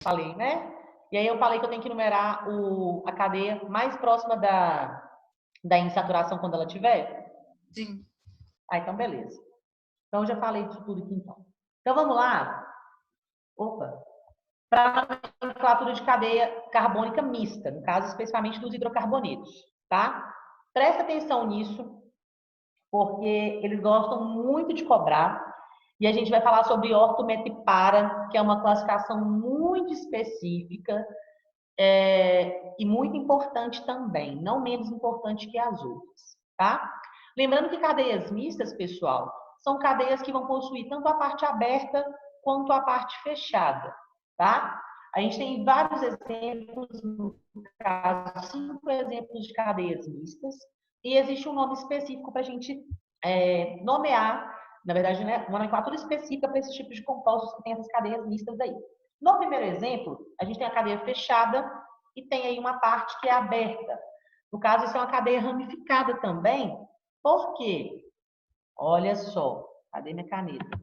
falei, né? E aí eu falei que eu tenho que numerar a cadeia mais próxima da insaturação quando ela tiver? Sim. Ah, então beleza. Então eu já falei disso tudo aqui então. Então vamos lá. Opa. Para a nomenclatura de cadeia carbônica mista, no caso especificamente dos hidrocarbonetos, tá? Presta atenção nisso, porque eles gostam muito de cobrar. E a gente vai falar sobre ortometipara, que é uma classificação muito específica e muito importante também, não menos importante que as outras, tá? Lembrando que cadeias mistas, pessoal, são cadeias que vão possuir tanto a parte aberta quanto a parte fechada, tá? A gente tem vários exemplos, no caso, 5 exemplos de cadeias mistas, e existe um nome específico para a gente nomear, na verdade, né, uma nomenclatura específica para esses tipos de compostos que tem essas cadeias mistas aí. No primeiro exemplo, a gente tem a cadeia fechada e tem aí uma parte que é aberta. No caso, isso é uma cadeia ramificada também. Por quê? Olha só, cadê minha caneta?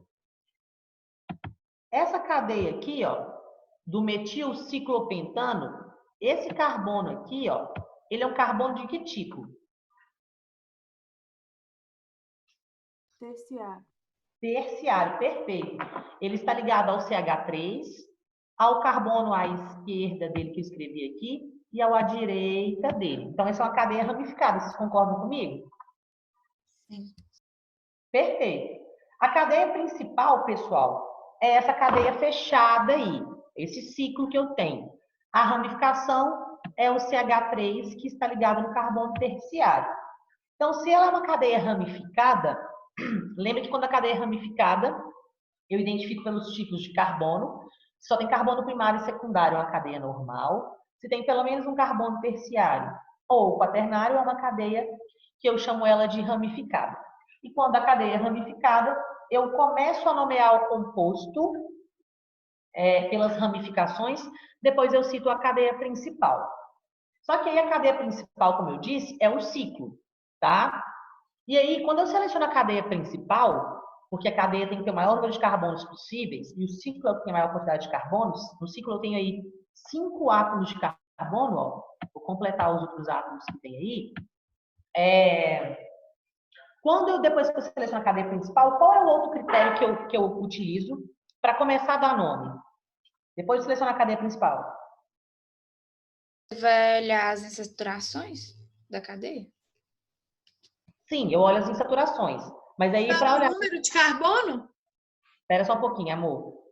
Essa cadeia aqui, ó, do metilciclopentano, esse carbono aqui, ó, ele é um carbono de que tipo? Terciário. Terciário, perfeito. Ele está ligado ao CH3, ao carbono à esquerda dele, que eu escrevi aqui, e ao à direita dele. Então, essa é uma cadeia ramificada. Vocês concordam comigo? Sim. Perfeito. A cadeia principal, pessoal, é essa cadeia fechada aí, esse ciclo que eu tenho. A ramificação é o CH3, que está ligado no carbono terciário. Então, se ela é uma cadeia ramificada, lembra que quando a cadeia é ramificada, eu identifico pelos tipos de carbono. Se só tem carbono primário e secundário, é uma cadeia normal. Se tem pelo menos um carbono terciário ou quaternário, é uma cadeia que eu chamo ela de ramificada. E quando a cadeia é ramificada, eu começo a nomear o composto pelas ramificações, depois eu cito a cadeia principal. Só que aí a cadeia principal, como eu disse, é o ciclo, tá? E aí, quando eu seleciono a cadeia principal, porque a cadeia tem que ter o maior número de carbonos possíveis, e o ciclo é o que tem a maior quantidade de carbonos, no ciclo eu tenho aí 5 átomos de carbono, ó, vou completar os outros átomos que tem aí. Depois que eu seleciono a cadeia principal, qual é o outro critério que eu utilizo para começar a dar nome? Depois de selecionar a cadeia principal. Você vai olhar as insaturações da cadeia? Sim, eu olho as insaturações. Mas aí, para olhar. O número de carbono? Espera só um pouquinho, amor.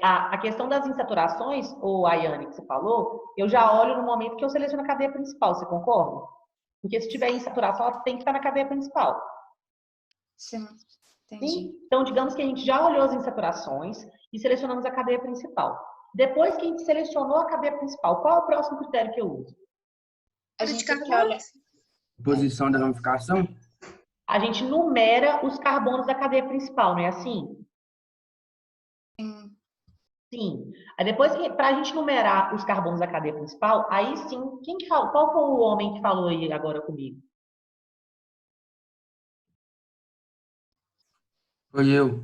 A questão das insaturações, ou Ayane, que você falou, eu já olho no momento que eu seleciono a cadeia principal, você concorda? Porque se tiver insaturação, ela tem que estar na cadeia principal. Sim, entendi. Sim? Então, digamos que a gente já olhou as insaturações e selecionamos a cadeia principal. Depois que a gente selecionou a cadeia principal, qual é o próximo critério que eu uso? A gente tem que olhar. Posição da ramificação? A gente numera os carbonos da cadeia principal, não é assim? Sim. Sim. Aí depois, para a gente numerar os carbonos da cadeia principal, aí sim, quem que falou? Qual foi o homem que falou aí agora comigo? Foi eu,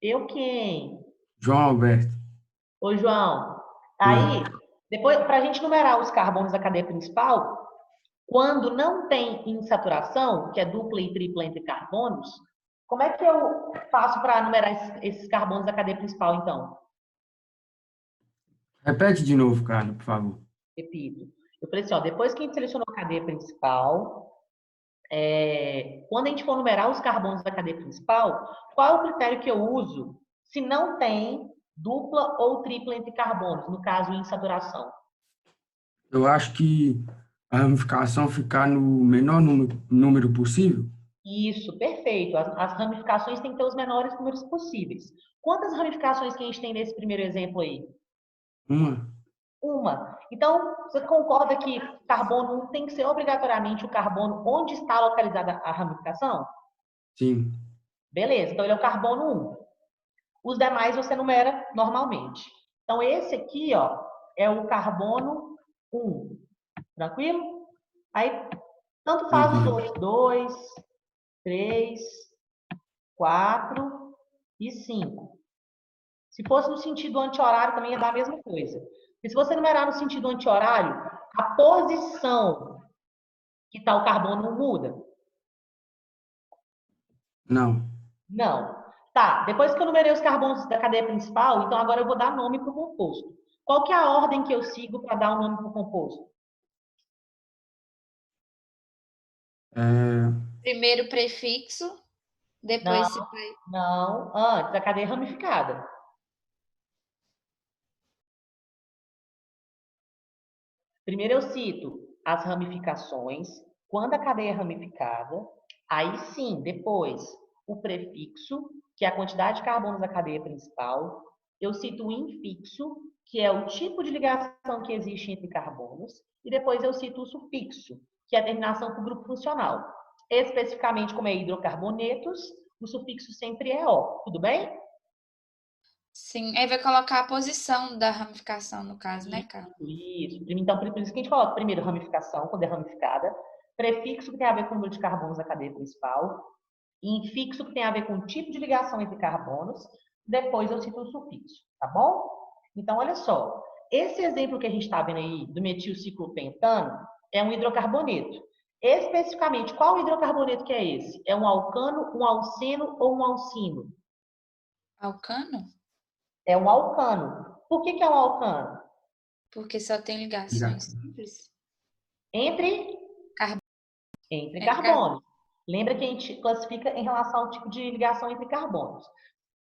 Eu quem? João Alberto. Ô, João. Foi. Aí, depois, para a gente numerar os carbonos da cadeia principal, quando não tem insaturação, que é dupla e tripla entre carbonos, como é que eu faço para numerar esses carbonos da cadeia principal, então? Repete de novo, Carla, por favor. Repito. Eu falei assim, ó, depois que a gente selecionou a cadeia principal, quando a gente for numerar os carbonos da cadeia principal, qual é o critério que eu uso se não tem dupla ou tripla entre carbonos, no caso, insaturação? Eu acho que a ramificação ficar no menor número possível. Isso, perfeito. As ramificações têm que ter os menores números possíveis. Quantas ramificações que a gente tem nesse primeiro exemplo aí? Uma. Uma. Então, você concorda que carbono 1 tem que ser obrigatoriamente o carbono onde está localizada a ramificação? Sim. Beleza, então ele é o carbono 1. Os demais você numera normalmente. Então, esse aqui, ó, é o carbono 1. Tranquilo? Aí, tanto faz os outros. 2, 3, 4 e 5. Se fosse no sentido anti-horário, também ia dar a mesma coisa. E se você numerar no sentido anti-horário, a posição que está o carbono não muda? Não. Não. Tá, depois que eu numerei os carbonos da cadeia principal, então agora eu vou dar nome para o composto. Qual que é a ordem que eu sigo para dar o nome para o composto? Primeiro prefixo, depois Não, se vai. não, antes, a cadeia ramificada. Primeiro eu cito as ramificações, quando a cadeia é ramificada, aí sim, depois, o prefixo, que é a quantidade de carbonos da cadeia principal, eu cito o infixo, que é o tipo de ligação que existe entre carbonos, e depois eu cito o sufixo, que é a terminação com o grupo funcional. Especificamente, como é hidrocarbonetos, o sufixo sempre é O, tudo bem? Sim, aí vai colocar a posição da ramificação, no caso, né, Carla? Isso. Então, por isso que a gente coloca primeiro ramificação, quando é ramificada, prefixo que tem a ver com o número de carbonos da cadeia principal, infixo que tem a ver com o tipo de ligação entre carbonos, depois eu cito o sufixo, tá bom? Então, olha só, esse exemplo que a gente está vendo aí do metilciclopentano é um hidrocarboneto. Especificamente, qual hidrocarboneto que é esse? É um alcano, um alceno ou um alcino? Alcano? É um alcano. Por que é um alcano? Porque só tem ligações simples. Entre Carbono. Entre É, carbonos. Lembra que a gente classifica em relação ao tipo de ligação entre carbonos.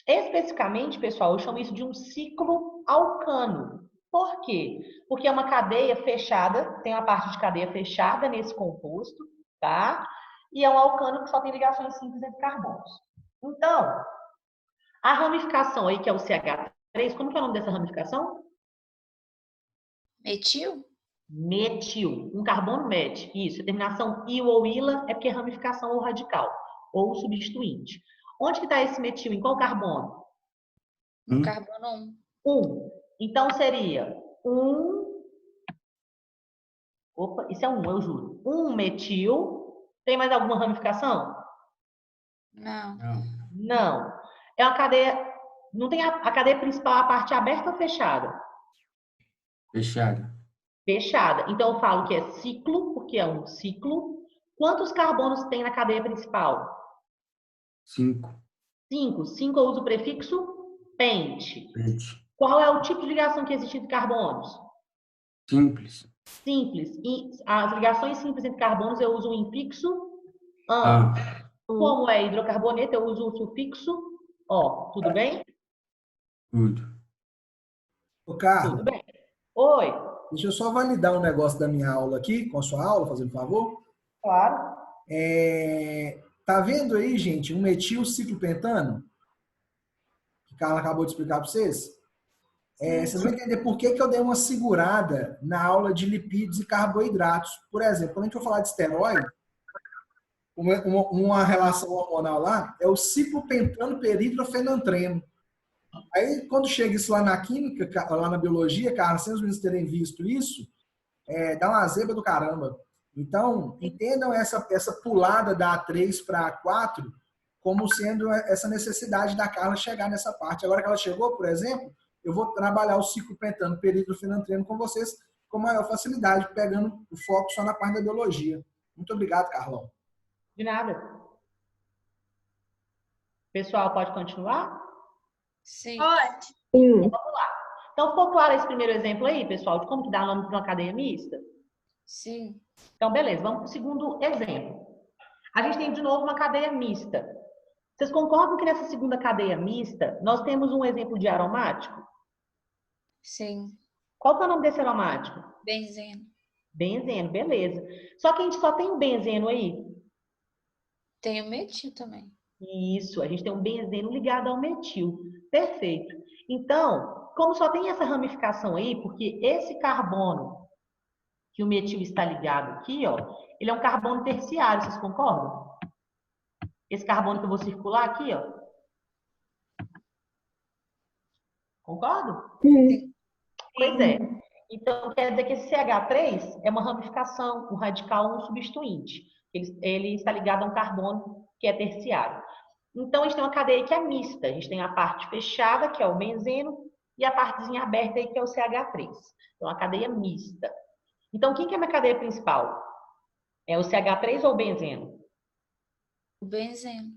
Especificamente, pessoal, eu chamo isso de um ciclo alcano. Por quê? Porque é uma cadeia fechada, tem uma parte de cadeia fechada nesse composto, tá? E é um alcano que só tem ligações simples entre carbonos. Então, a ramificação aí, que é o CH3, como que é o nome dessa ramificação? Metil? Metil, um carbono met. Isso, a terminação il ou ila é porque é ramificação ou radical, ou substituinte. Onde que está esse metil? Em qual carbono? No carbono 1. 1. Então seria um. Opa, isso é um, eu juro. Um metil. Tem mais alguma ramificação? Não. Não. É uma cadeia. Não tem a cadeia principal, a parte aberta ou fechada? Fechada. Fechada. Então eu falo que é ciclo, porque é um ciclo. Quantos carbonos tem na cadeia principal? 5. 5. 5 eu uso o prefixo pente. Pente. Qual é o tipo de ligação que existe entre carbonos? Simples. Simples. E as ligações simples entre carbonos eu uso o infixo an. Ah, Como é hidrocarboneto, eu uso o sufixo o. Tudo bem? tudo. Ô, Tudo Carlos, bem. Oi. deixa eu só validar um negócio da minha aula aqui, com a sua aula, fazendo um favor. Claro. Tá vendo aí, gente, um metilciclopentano? Que a Carla acabou de explicar para vocês? Vocês vão entender por que eu dei uma segurada na aula de lipídios e carboidratos. Por exemplo, quando a gente for falar de esteroide, uma relação hormonal lá é o ciclopentano peridrofenantreno. Aí, quando chega isso lá na química, lá na biologia, cara, sem os meninos terem visto isso, dá uma zebra do caramba. Então, entendam essa pulada da A3 para a A4 como sendo essa necessidade da Carla chegar nessa parte. Agora que ela chegou, por exemplo, eu vou trabalhar o ciclo pentano peridrofenantreno com vocês com maior facilidade, pegando o foco só na parte da biologia. Muito obrigado, Carlão. De nada. Pessoal, pode continuar? Sim. Pode. Então, ficou claro esse primeiro exemplo aí, pessoal, de como que dá nome para uma cadeia mista? Sim. Então, beleza. Vamos para o segundo exemplo. A gente tem, de novo, uma cadeia mista. Vocês concordam que nessa segunda cadeia mista, nós temos um exemplo de aromático? Sim. Qual que é o nome desse aromático? Benzeno. Benzeno, beleza. Só que a gente só tem um benzeno aí. Tem o metil também. Isso, a gente tem um benzeno ligado ao metil. Perfeito. Então, como só tem essa ramificação aí, porque esse carbono que o metil está ligado aqui, ó, ele é um carbono terciário, vocês concordam? Esse carbono que eu vou circular aqui, ó. Concordo? Sim. Pois é. Então, quer dizer que esse CH3 é uma ramificação, um radical, um substituinte. Ele está ligado a um carbono que é terciário. Então, a gente tem uma cadeia que é mista. A gente tem a parte fechada, que é o benzeno, e a partezinha aberta aí que é o CH3. Então, a cadeia mista. Então, quem que é a minha cadeia principal? É o CH3 ou o benzeno? O benzeno.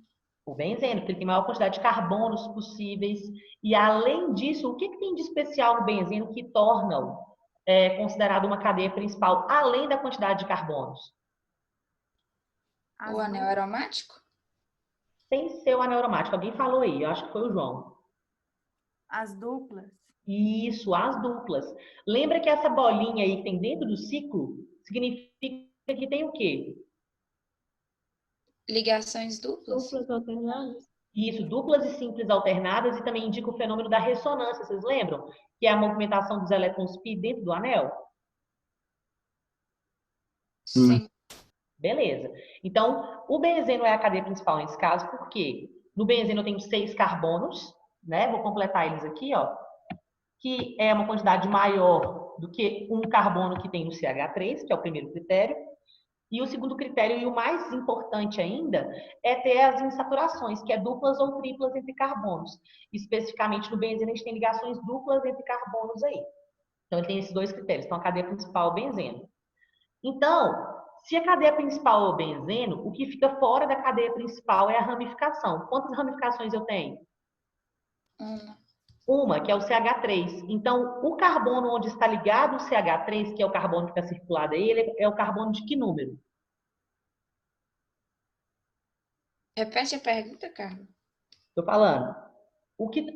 O benzeno, porque ele tem a maior quantidade de carbonos possíveis. E, além disso, o que tem de especial no benzeno que torna-o considerado uma cadeia principal, além da quantidade de carbonos? O anel aromático? Sem ser o anel aromático. Alguém falou aí, eu acho que foi o João. As duplas. Isso, as duplas. Lembra que essa bolinha aí que tem dentro do ciclo significa que tem o quê? Ligações duplas? Duplas alternadas. Isso, duplas e simples alternadas, e também indica o fenômeno da ressonância, vocês lembram? Que é a movimentação dos elétrons π dentro do anel? Sim. Beleza. Então, o benzeno é a cadeia principal nesse caso, porque no benzeno eu tenho 6 carbonos, né? Vou completar eles aqui, ó. Que é uma quantidade maior do que um carbono que tem no CH3, que é o primeiro critério. E o segundo critério, e o mais importante ainda, é ter as insaturações, que é duplas ou triplas entre carbonos. Especificamente no benzeno, a gente tem ligações duplas entre carbonos aí. Então, ele tem esses 2 critérios. Então, a cadeia principal é o benzeno. Então, se a cadeia principal é o benzeno, o que fica fora da cadeia principal é a ramificação. Quantas ramificações eu tenho? Uma, que é o CH3. Então, o carbono onde está ligado o CH3, que é o carbono que está circulado aí, ele é o carbono de que número? Repete a pergunta, Carla. Estou falando.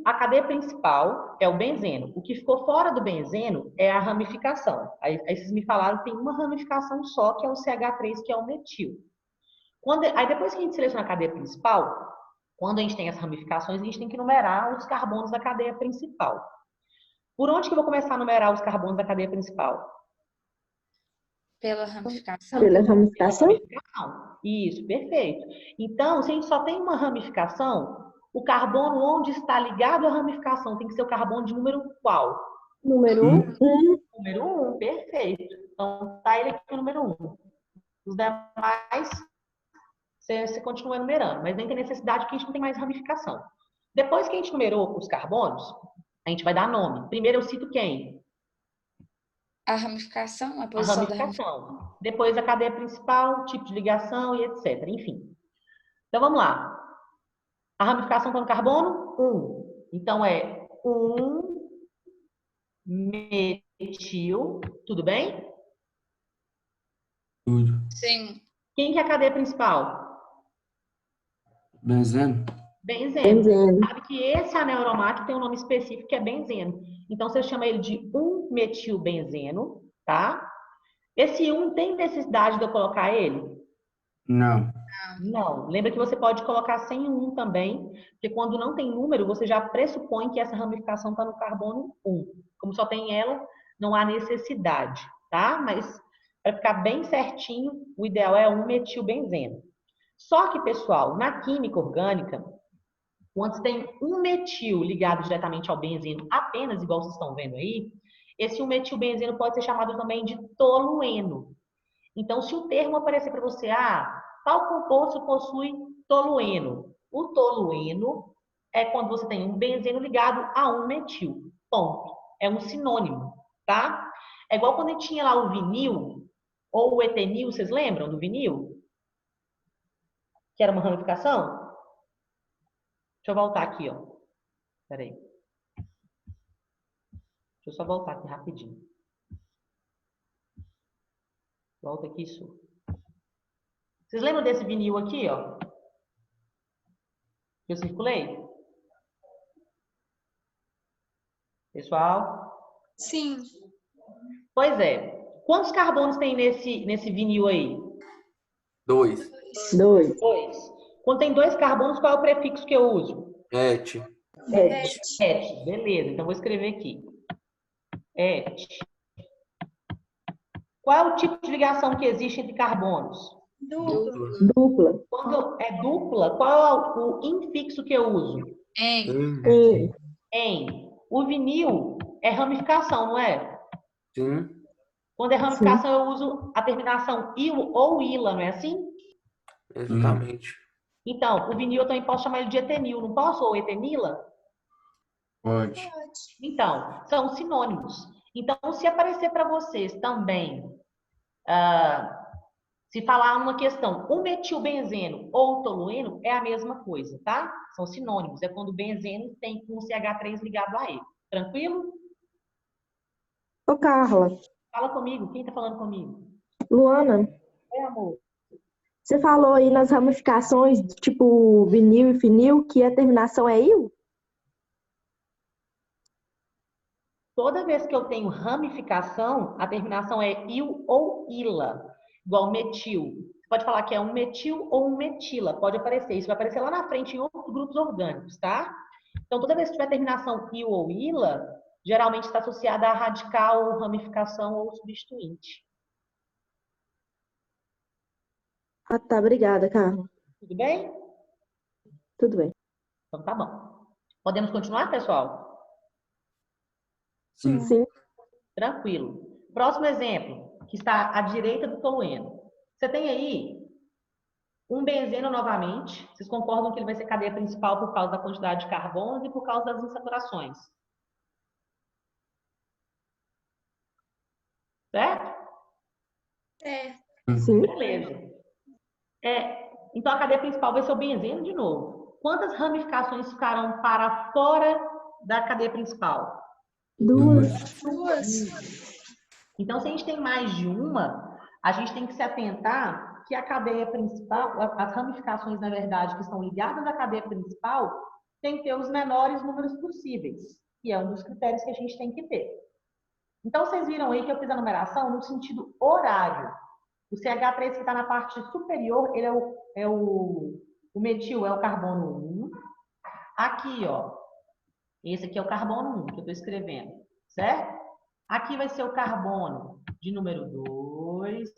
A cadeia principal é o benzeno. O que ficou fora do benzeno é a ramificação. Aí vocês me falaram que tem uma ramificação só, que é o CH3, que é o metil. Aí depois que a gente seleciona a cadeia principal, quando a gente tem as ramificações, a gente tem que numerar os carbonos da cadeia principal. Por onde que eu vou começar a numerar os carbonos da cadeia principal? Pela ramificação? Pela ramificação? Isso, perfeito. Então, se a gente só tem uma ramificação, o carbono onde está ligado à ramificação tem que ser o carbono de número qual? Número 1. Número 1, perfeito. Então, tá ele aqui o número 1. Os demais, você continua numerando, mas nem tem necessidade porque a gente não tem mais ramificação. Depois que a gente numerou os carbonos, a gente vai dar nome. Primeiro eu cito quem? A ramificação, a A posição da ramificação. ramificação. Depois a cadeia principal, tipo de ligação e etc. Enfim. Então vamos lá. A ramificação está no carbono 1. Então é 1-metil. Tudo bem? Tudo. Sim. Quem que é a cadeia principal? Benzeno. Benzeno. Sabe que esse anel aromático tem um nome específico que é benzeno. Então você chama ele de 1-metilbenzeno, tá? Esse 1 tem necessidade de eu colocar ele? Não. Não. Lembra que você pode colocar sem 1 também, porque quando não tem número, você já pressupõe que essa ramificação está no carbono 1. Como só tem ela, não há necessidade, tá? Mas para ficar bem certinho, o ideal é 1-metilbenzeno. Só que, pessoal, na química orgânica, quando tem um metil ligado diretamente ao benzeno apenas, igual vocês estão vendo aí, esse 1-metilbenzeno pode ser chamado também de tolueno. Então, se o termo aparecer para você, tal composto possui tolueno. O tolueno é quando você tem um benzeno ligado a um metil. Ponto. É um sinônimo, tá? É igual quando a gente tinha lá o vinil ou o etenil, vocês lembram do vinil? Que era uma ramificação? Deixa eu voltar aqui, ó. Peraí. Deixa eu só voltar aqui rapidinho. Volta aqui, isso. Vocês lembram desse vinil aqui, ó? Que eu circulei? Pessoal? Sim. Pois é. Quantos carbonos tem nesse vinil aí? 2. 2. 2. Quando tem 2 carbonos, qual é o prefixo que eu uso? Et. Et. Beleza, então vou escrever aqui. Et. Qual é o tipo de ligação que existe entre carbonos? Dupla. Quando é dupla, qual é o infixo que eu uso? Em. Em. O vinil é ramificação, não é? Sim. Quando é ramificação, eu uso a terminação il ou ila, não é assim? Exatamente. Então, o vinil eu também posso chamar ele de etenil, não posso? Ou etenila? Pode. Então, são sinônimos. Então, se aparecer para vocês também, se falar uma questão, o metilbenzeno ou o tolueno é a mesma coisa, tá? São sinônimos. É quando o benzeno tem um CH3 ligado a ele. Tranquilo? Ô, Carla, Fala comigo. Quem tá falando comigo? Luana, É, amor. você falou aí nas ramificações, tipo vinil e finil, que a terminação é il? Toda vez que eu tenho ramificação, a terminação é il ou ila, igual metil. Você pode falar que é um metil ou um metila, pode aparecer. Isso vai aparecer lá na frente em outros grupos orgânicos, tá? Então, toda vez que tiver terminação il ou ila, geralmente está associada a radical, ramificação ou substituinte. Ah, tá, obrigada, Carla. Tudo bem? Tudo bem. Então, tá bom. Podemos continuar, pessoal? Sim. Sim. Tranquilo. Próximo exemplo, que está à direita do tolueno. Você tem aí um benzeno novamente. Vocês concordam que ele vai ser cadeia principal por causa da quantidade de carbonos e por causa das insaturações? Certo? Sim. Beleza. Então, a cadeia principal vai ser o benzeno de novo. Quantas ramificações ficarão para fora da cadeia principal? Duas. Então, se a gente tem mais de uma, a gente tem que se atentar que a cadeia principal, as ramificações, na verdade, que estão ligadas à cadeia principal, tem que ter os menores números possíveis, que é um dos critérios que a gente tem que ter. Então, vocês viram aí que eu fiz a numeração no sentido horário. O CH3 que está na parte superior, ele o metil é o carbono 1. Aqui, ó, esse aqui é o carbono 1 que eu estou escrevendo, certo? Aqui vai ser o carbono de número 2,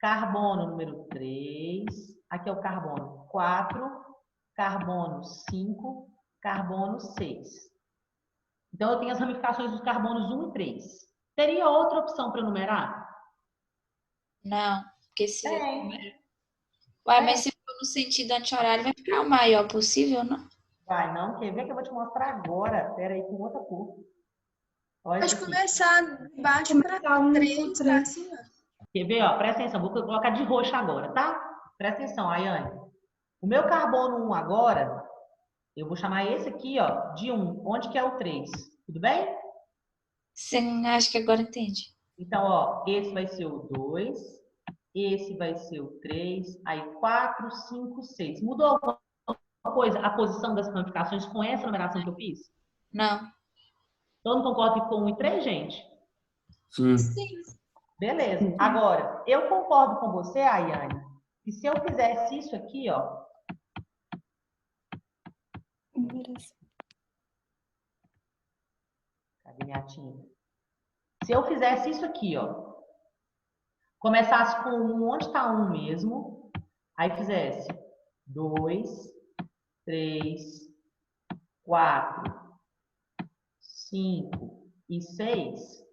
carbono número 3, aqui é o carbono 4, carbono 5, carbono 6. Então, eu tenho as ramificações dos carbonos 1 e 3. Teria outra opção para numerar? Não, porque se... Tem. Uai, mas se for no sentido anti-horário, vai ficar o maior possível, não? Vai, não? Quer ver que eu vou te mostrar agora? Espera aí, com outra cor. Olha Pode isso aqui. começar de baixo para 3, para cima. Quer ver? Ó, presta atenção, vou colocar de roxo agora, tá? Presta atenção, Ayane. O meu carbono 1 agora, eu vou chamar esse aqui, ó, de 1. Onde que é o 3? Tudo bem? Sim, acho que agora entendi. Então, ó, esse vai ser o 2, esse vai ser o 3, aí 4, 5, 6. Mudou alguma coisa a posição das ramificações com essa numeração que eu fiz? Não. Todo mundo concorda que ficou 1 e 3, gente? Sim. Beleza. Agora, eu concordo com você, Ayane, que se eu fizesse isso aqui, ó. Cadê minha tinta? Se eu fizesse isso aqui, ó. Começasse com 1, onde está 1 mesmo. Aí fizesse 2, 3, 4, 5 e 6.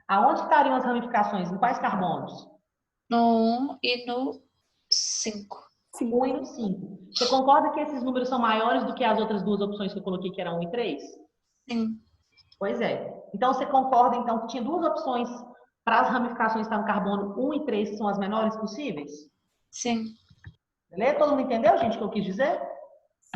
Aonde estariam as ramificações? Em quais carbonos? No 1 e no 5. 1 e no 5. Você concorda que esses números são maiores do que as outras duas opções que eu coloquei, que eram 1 e 3? Sim. Pois é. Então, você concorda, então, que tinha duas opções para as ramificações estar no carbono 1 e 3, que são as menores possíveis? Sim. Beleza? Todo mundo entendeu, gente, o que eu quis dizer?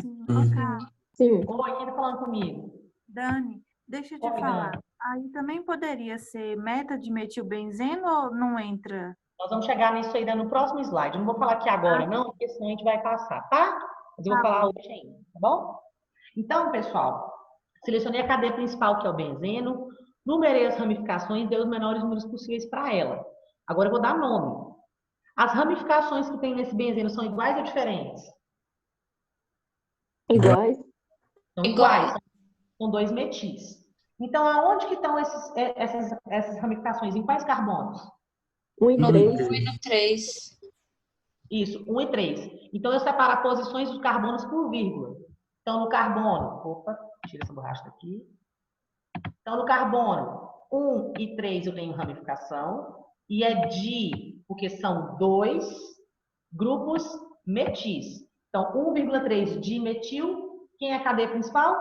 Sim. Ô, Carla, Sim. Oi, quem tá falando comigo? Dani, deixa eu te Oi, falar. Dani. Aí também poderia ser meta de metilbenzeno ou não entra? Nós vamos chegar nisso ainda no próximo slide. Eu não vou falar aqui agora, não, porque senão a gente vai passar, tá? Mas eu vou Tá falar bom. hoje ainda, tá bom? Então, pessoal, selecionei a cadeia principal, que é o benzeno, numerei as ramificações, dei os menores números possíveis para ela. Agora eu vou dar nome. As ramificações que tem nesse benzeno são iguais ou diferentes? Iguais. São iguais. São 2 metis. Então, aonde que estão essas ramificações? Em quais carbonos? 1 e No 3. 1 e no 3. Isso, 1 e 3. Então, eu separo posições dos carbonos por vírgula. Então, no carbono... Opa, tira essa borracha daqui. Então, no carbono 1 e 3 eu tenho ramificação. E é porque são 2 grupos metis. Então, 1,3 dimetil. Quem é a cadeia principal?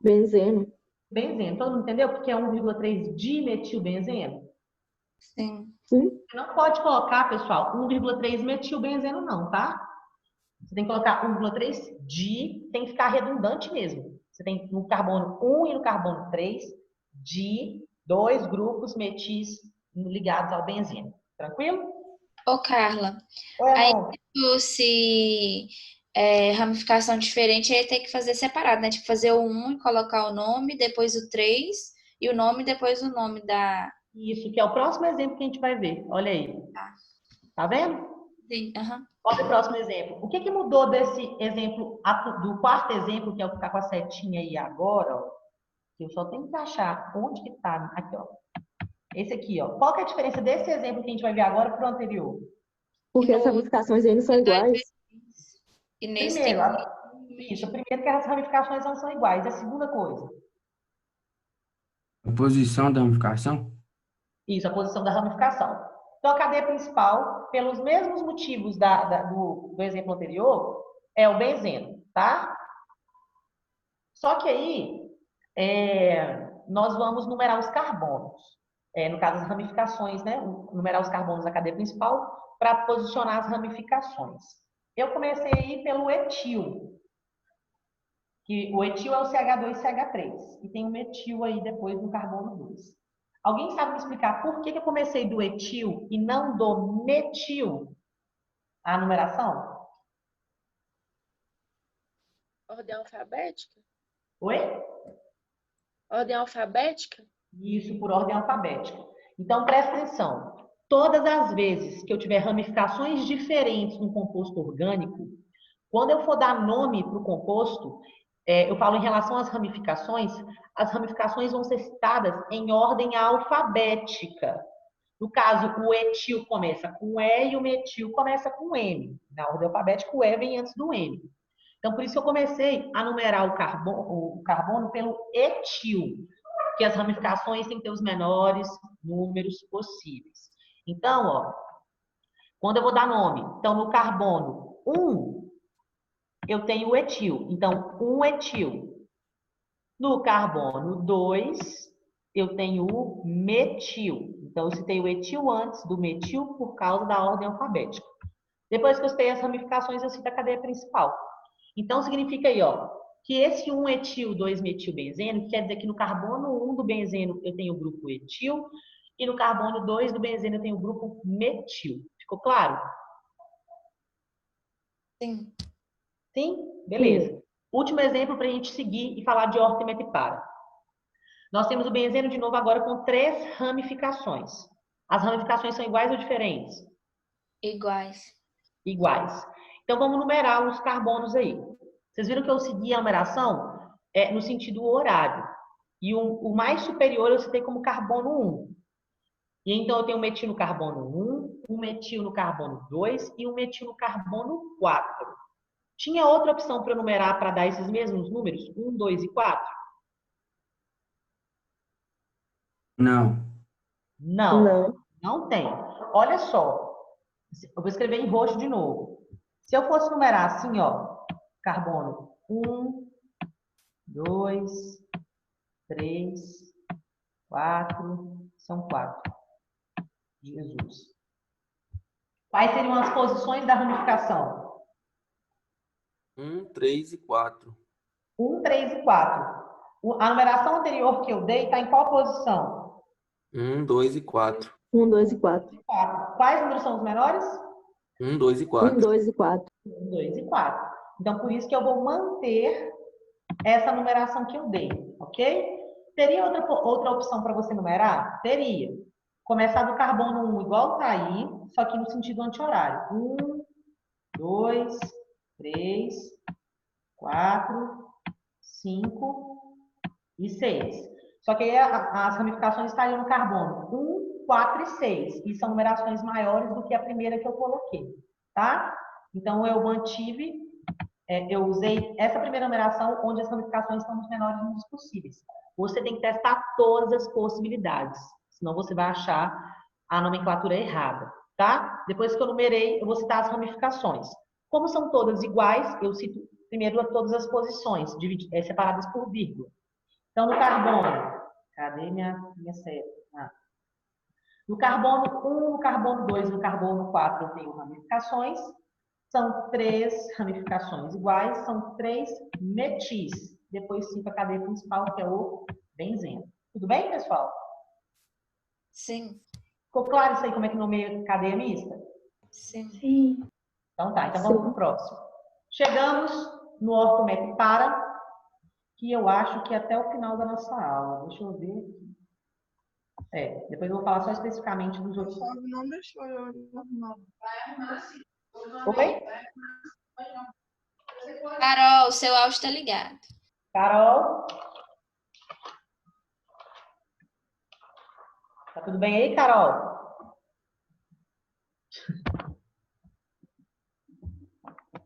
Benzeno. benzeno. Todo mundo entendeu o que é 1,3 dimetilbenzeno? Sim. Sim. Você não pode colocar, pessoal, 1,3 metilbenzeno não, tá? Você tem que colocar 1,3 tem que ficar redundante mesmo. Você tem no carbono 1 e no carbono 3, dois grupos metis ligados ao benzeno. Tranquilo? Ô, Carla, Oi, aí amor. se ramificação diferente, aí tem que fazer separado, né? Tipo, fazer o 1 e colocar o nome, depois o 3 e o nome, depois o nome da... Isso, que é o próximo exemplo que a gente vai ver. Olha aí. Tá vendo? Sim, aham. Olha o próximo exemplo. O que mudou desse exemplo, do quarto exemplo, que é o que está com a setinha aí agora, ó? Eu só tenho que achar onde que tá. Aqui, ó. Esse aqui, ó. Qual que é a diferença desse exemplo que a gente vai ver agora para o anterior? Porque E as no ramificações aí não são tem dois iguais. E nesse Primeiro, tem... isso. Primeiro que as ramificações não são iguais. A segunda coisa. A posição da ramificação? Isso, a posição da ramificação. Então, a cadeia principal, pelos mesmos motivos do exemplo anterior, é o benzeno, tá? Só que aí, nós vamos numerar os carbonos. No caso, as ramificações, né? Numerar os carbonos da cadeia principal para posicionar as ramificações. Eu comecei aí pelo etil, que o etil é o CH2CH3, e tem o metil aí depois no carbono 2. Alguém sabe me explicar por que eu comecei do etil e não do metil, a numeração? Ordem alfabética? Oi? Ordem alfabética? Isso, por ordem alfabética. Então, presta atenção. Todas as vezes que eu tiver ramificações diferentes no composto orgânico, quando eu for dar nome para o composto, eu falo em relação às ramificações, as ramificações vão ser citadas em ordem alfabética. No caso, o etil começa com E e o metil começa com M. Na ordem alfabética, o E vem antes do M. Então, por isso que eu comecei a numerar o carbono pelo etil, que as ramificações têm que ter os menores números possíveis. Então, ó, quando eu vou dar nome, então no carbono 1, eu tenho o etil. Então, 1 etil. No carbono 2, eu tenho o metil. Então, eu citei o etil antes do metil por causa da ordem alfabética. Depois que eu citei as ramificações, eu cito a cadeia principal. Então, significa aí, ó, que esse 1 etil, 2 metilbenzeno, quer dizer que no carbono 1 do benzeno eu tenho o grupo etil e no carbono 2 do benzeno eu tenho o grupo metil. Ficou claro? Sim. Sim? Beleza. Último exemplo para a gente seguir e falar de ortometipara. Nós temos o benzeno de novo agora com 3 ramificações. As ramificações são iguais ou diferentes? Iguais. Iguais. Então, vamos numerar os carbonos aí. Vocês viram que eu segui a numeração no sentido horário. E o mais superior eu citei como carbono 1. E então eu tenho um metil no carbono 1, um metil no carbono 2 e um metil no carbono 4. Tinha outra opção para numerar para dar esses mesmos números? 1, 2 e 4? Não. Não, não tem. Olha só, eu vou escrever em roxo de novo. Se eu fosse numerar assim, ó, carbono 1, 2, 3, 4, são 4. Jesus. Quais seriam as posições da ramificação? 1, 3 e 4. 1, 3 e 4. A numeração anterior que eu dei está em qual posição? 1, 2 e 4. 1, 2 e 4. 4. Quais números são os menores? 1, 2 e 1, 4. 2 e 4. 1, 2 e 4. Então, por isso que eu vou manter essa numeração que eu dei, ok? Teria outra opção para você numerar? Teria. Começar do carbono 1 igual está aí, só que no sentido anti-horário. 1, 2, 3, 4, 5 e 6. Só que aí as ramificações estariam no carbono 1, 4 e 6. E são numerações maiores do que a primeira que eu coloquei, tá? Então, eu mantive, eu usei essa primeira numeração onde as ramificações estão nos menores números possíveis. Você tem que testar todas as possibilidades, senão você vai achar a nomenclatura errada, tá? Depois que eu numerei, eu vou citar as ramificações. Como são todas iguais, eu cito primeiro todas as posições, separadas por vírgula. Então, no carbono, cadê minha seta? Ah. No carbono 1, no carbono 2 e no carbono 4 eu tenho ramificações. São 3 ramificações iguais, são 3 metis. Depois sim para a cadeia principal, que é o benzeno. Tudo bem, pessoal? Sim, Ficou claro isso aí, como é que nomeia cadeia mista? sim. Sim. Então tá, então vamos para o próximo. Chegamos no ortométrico para, que eu acho que é até o final da nossa aula. Deixa eu ver aqui. Depois eu vou falar só especificamente dos outros. Não deixou eu arrumar. Oi? Carol, seu áudio está ligado. Carol? Tá tudo bem aí, Carol?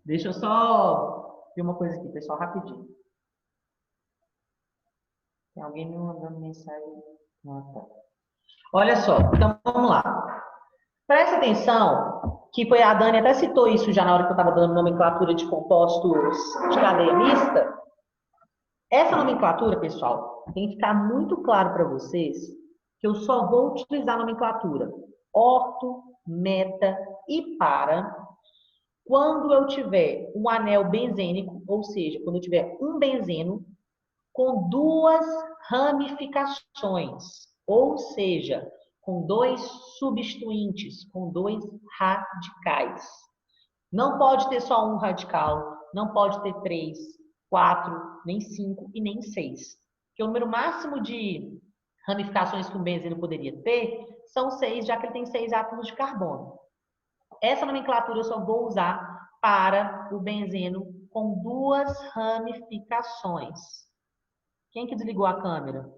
Deixa eu só ver uma coisa aqui, pessoal, rapidinho. Tem alguém me mandando mensagem? Ah, tá. Olha só, então vamos lá. Presta atenção, que foi a Dani até citou isso já na hora que eu estava dando nomenclatura de compostos de cadeia mista. Essa nomenclatura, pessoal, tem que ficar muito claro para vocês que eu só vou utilizar a nomenclatura orto, meta e para quando eu tiver um anel benzênico, ou seja, quando eu tiver um benzeno com 2 ramificações, ou seja, com 2 substituintes, com 2 radicais. Não pode ter só um radical, não pode ter 3, 4, nem 5 e nem 6. Porque o número máximo de ramificações que um benzeno poderia ter são 6, já que ele tem 6 átomos de carbono. Essa nomenclatura eu só vou usar para o benzeno com 2 ramificações. Quem que desligou a câmera?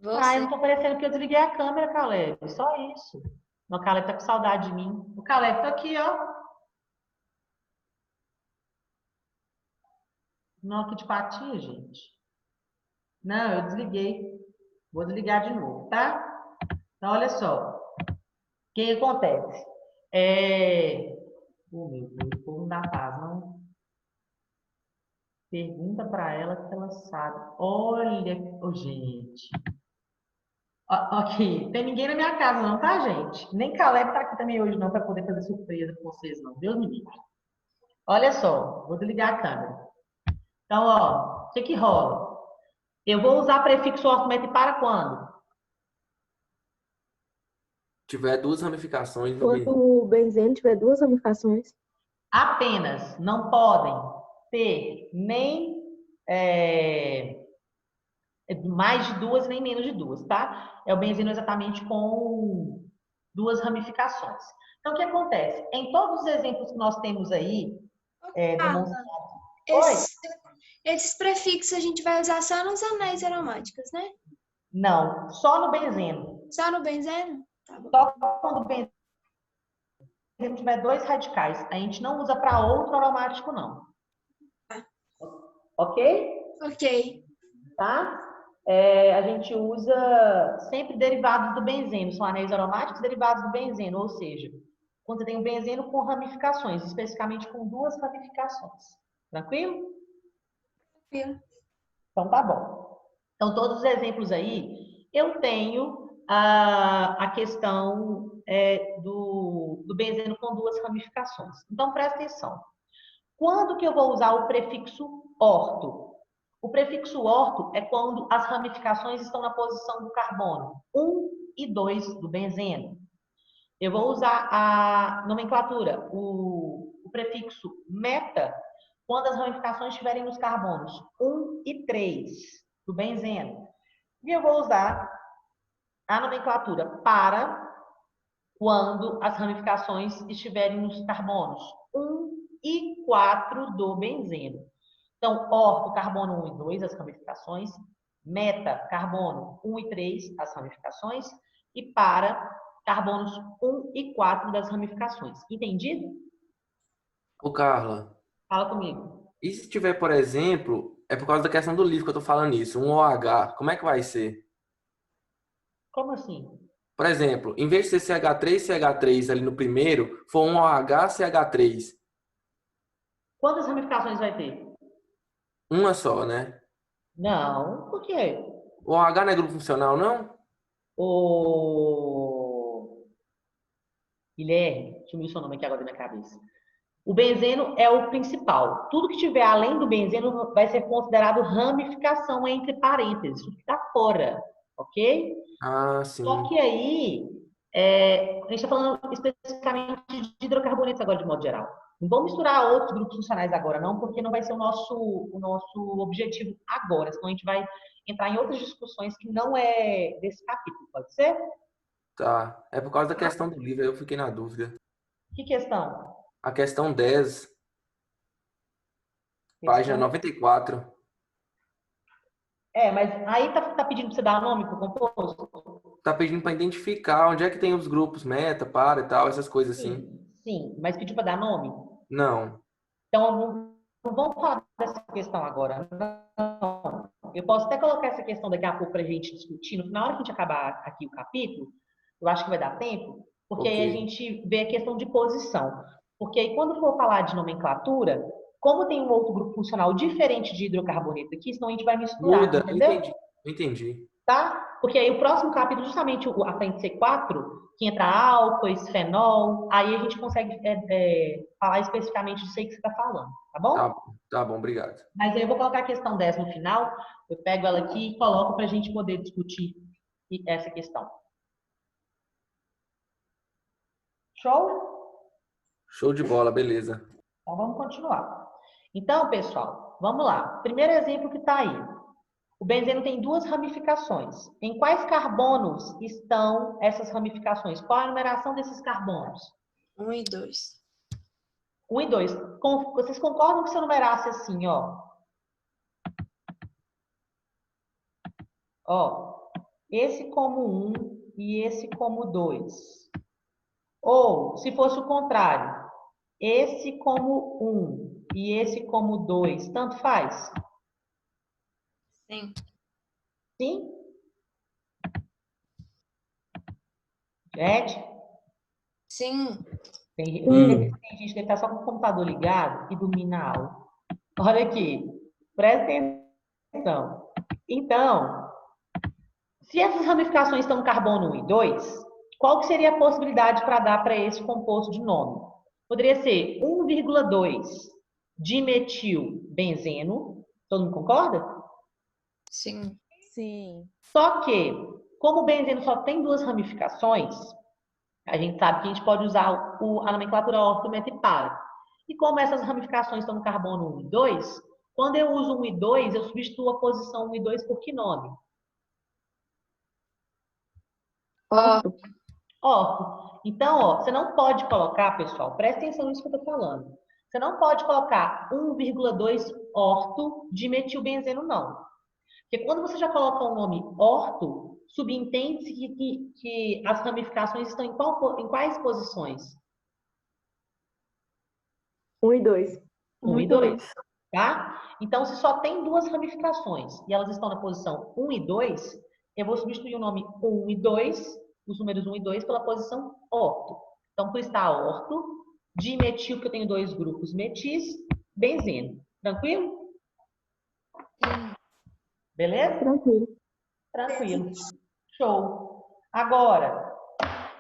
Eu Você. não tô parecendo que eu desliguei a câmera, Caleb. Só isso. O Caleb tá com saudade de mim. O Caleb tá aqui, ó. Não, aqui de patinha, gente. Não, eu desliguei. Vou desligar de novo, tá? Então, olha só. O que acontece? Oh, meu Deus, o povo não dá paz, não. Pergunta pra ela que ela sabe. Olha, oh, gente. Ok, tem ninguém na minha casa não, tá, gente? Nem Caleb tá aqui também hoje não, para poder fazer surpresa com vocês não. Deus me livre. Olha só, vou desligar a câmera. Então, ó, o que que rola? Eu vou usar prefixo ortométrico para quando? Tiver 2 ramificações no Quando o benzeno tiver 2 ramificações. Apenas não podem ter nem mais de 2 nem menos de 2, tá? É o benzeno exatamente com 2 ramificações. Então, o que acontece? Em todos os exemplos que nós temos aí, demonstrados. Esses prefixos a gente vai usar só nos anéis aromáticos, né? Não, só no benzeno. Só no benzeno? Tá bom. Só quando o benzeno tiver 2 radicais. A gente não usa para outro aromático, não. Ok? Ok. Tá? A gente usa sempre derivados do benzeno. São anéis aromáticos derivados do benzeno. Ou seja, quando você tem um benzeno com ramificações, especificamente com 2 ramificações. Tranquilo? Tranquilo. Então, tá bom. Então, todos os exemplos aí, eu tenho a questão do benzeno com 2 ramificações. Então, presta atenção. Quando que eu vou usar o prefixo orto? O prefixo orto é quando as ramificações estão na posição do carbono 1 e 2 do benzeno. Eu vou usar a nomenclatura, o prefixo meta, quando as ramificações estiverem nos carbonos 1 e 3 do benzeno. E eu vou usar a nomenclatura para quando as ramificações estiverem nos carbonos 1 e 4 do benzeno. Então, orto, carbono 1 e 2, as ramificações. Meta, carbono 1 e 3, as ramificações. E para, carbonos 1 e 4 das ramificações. Entendido? Ô, Carla, Fala comigo. e se tiver, por exemplo, é por causa da questão do livro que eu tô falando isso, um OH, como é que vai ser? Como assim? Por exemplo, em vez de ser CH3, CH3 ali no primeiro, for um OH, CH3. Quantas ramificações vai ter? Uma só, né? Não, por quê? O OH não é grupo funcional, não? O Guilherme, deixa eu ver o seu nome aqui agora na minha cabeça. O benzeno é o principal. Tudo que tiver além do benzeno vai ser considerado ramificação entre parênteses. Isso fica fora, ok? Ah, Só sim. que aí, a gente está falando especificamente de hidrocarbonetos agora, de modo geral. Não vamos misturar outros grupos funcionais agora, não, porque não vai ser o nosso objetivo agora. Senão a gente vai entrar em outras discussões que não é desse capítulo, pode ser? Tá. É por causa da questão do livro, aí eu fiquei na dúvida. Que questão? A questão 10, página Questão... 94. Mas aí tá pedindo para você dar nome para o composto? Tá pedindo para identificar onde é que tem os grupos meta, para e tal, essas coisas assim. Sim, mas pediu para dar nome? Não. Então, não vamos falar dessa questão agora, não. Eu posso até colocar essa questão daqui a pouco para a gente discutir. Na hora que a gente acabar aqui o capítulo, eu acho que vai dar tempo, porque aí a Ok. gente vê a questão de posição. Porque aí, quando for falar de nomenclatura, como tem um outro grupo funcional diferente de hidrocarboneto aqui, senão a gente vai misturar, Muda, entendeu? entendi. Tá? Porque aí o próximo capítulo, justamente a frente C4, que entra álcoois, fenol, aí a gente consegue falar especificamente disso aí que você está falando, tá bom? Tá bom, obrigado. Mas aí eu vou colocar a questão 10 no final, eu pego ela aqui e coloco para a gente poder discutir essa questão. Show? Show de bola, beleza. Então vamos continuar. Então, pessoal, vamos lá. Primeiro exemplo que está aí. O benzeno tem duas ramificações. Em quais carbonos estão essas ramificações? Qual a numeração desses carbonos? 1 e 2. 1 e 2. Vocês concordam que se eu numerasse assim, ó? Ó, esse como 1 e esse como 2. Ou, se fosse o contrário, esse como 1 e esse como 2, tanto faz? Sim. Sim? Gente? Sim. Tem gente que está só com o computador ligado e domina a aula. Olha aqui, presta atenção. Então, se essas ramificações estão no carbono 1 e 2, qual que seria a possibilidade para dar para esse composto de nome? Poderia ser 1,2 dimetilbenzeno. Todo mundo concorda? Sim. Sim. Só que, como o benzeno só tem duas ramificações, a gente sabe que a gente pode usar a nomenclatura orto, meta e para. E como essas ramificações estão no carbono 1 e 2, quando eu uso 1 e 2, eu substituo a posição 1 e 2 por que nome? Orto. Orto. Então, ó, você não pode colocar, pessoal, presta atenção nisso que eu estou falando. Você não pode colocar 1,2 orto dimetilbenzeno, não. Porque quando você já coloca o nome orto, subentende-se que as ramificações estão em quais posições? 1 e 2. 1 e 2, tá? Então, se só tem duas ramificações e elas estão na posição 1 e 2, eu vou substituir o nome 1 e 2, os números 1 e 2, pela posição orto. Então, por estar orto, dimetil, porque eu tenho dois grupos metis, benzeno. Tranquilo? Beleza? Tranquilo. Tranquilo. Show. Agora,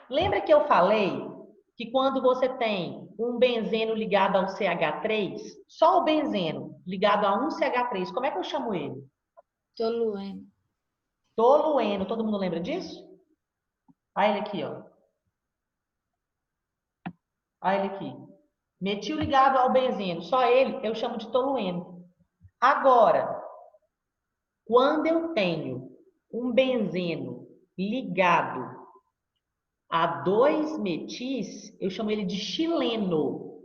lembra que eu falei que quando você tem um benzeno ligado ao CH3, só o benzeno ligado a um CH3, como é que eu chamo ele? Tolueno. Tolueno. Todo mundo lembra disso? Olha ele aqui, ó. Olha ele aqui. Metil ligado ao benzeno, só ele eu chamo de tolueno. Agora, quando eu tenho um benzeno ligado a dois metis, eu chamo ele de chileno.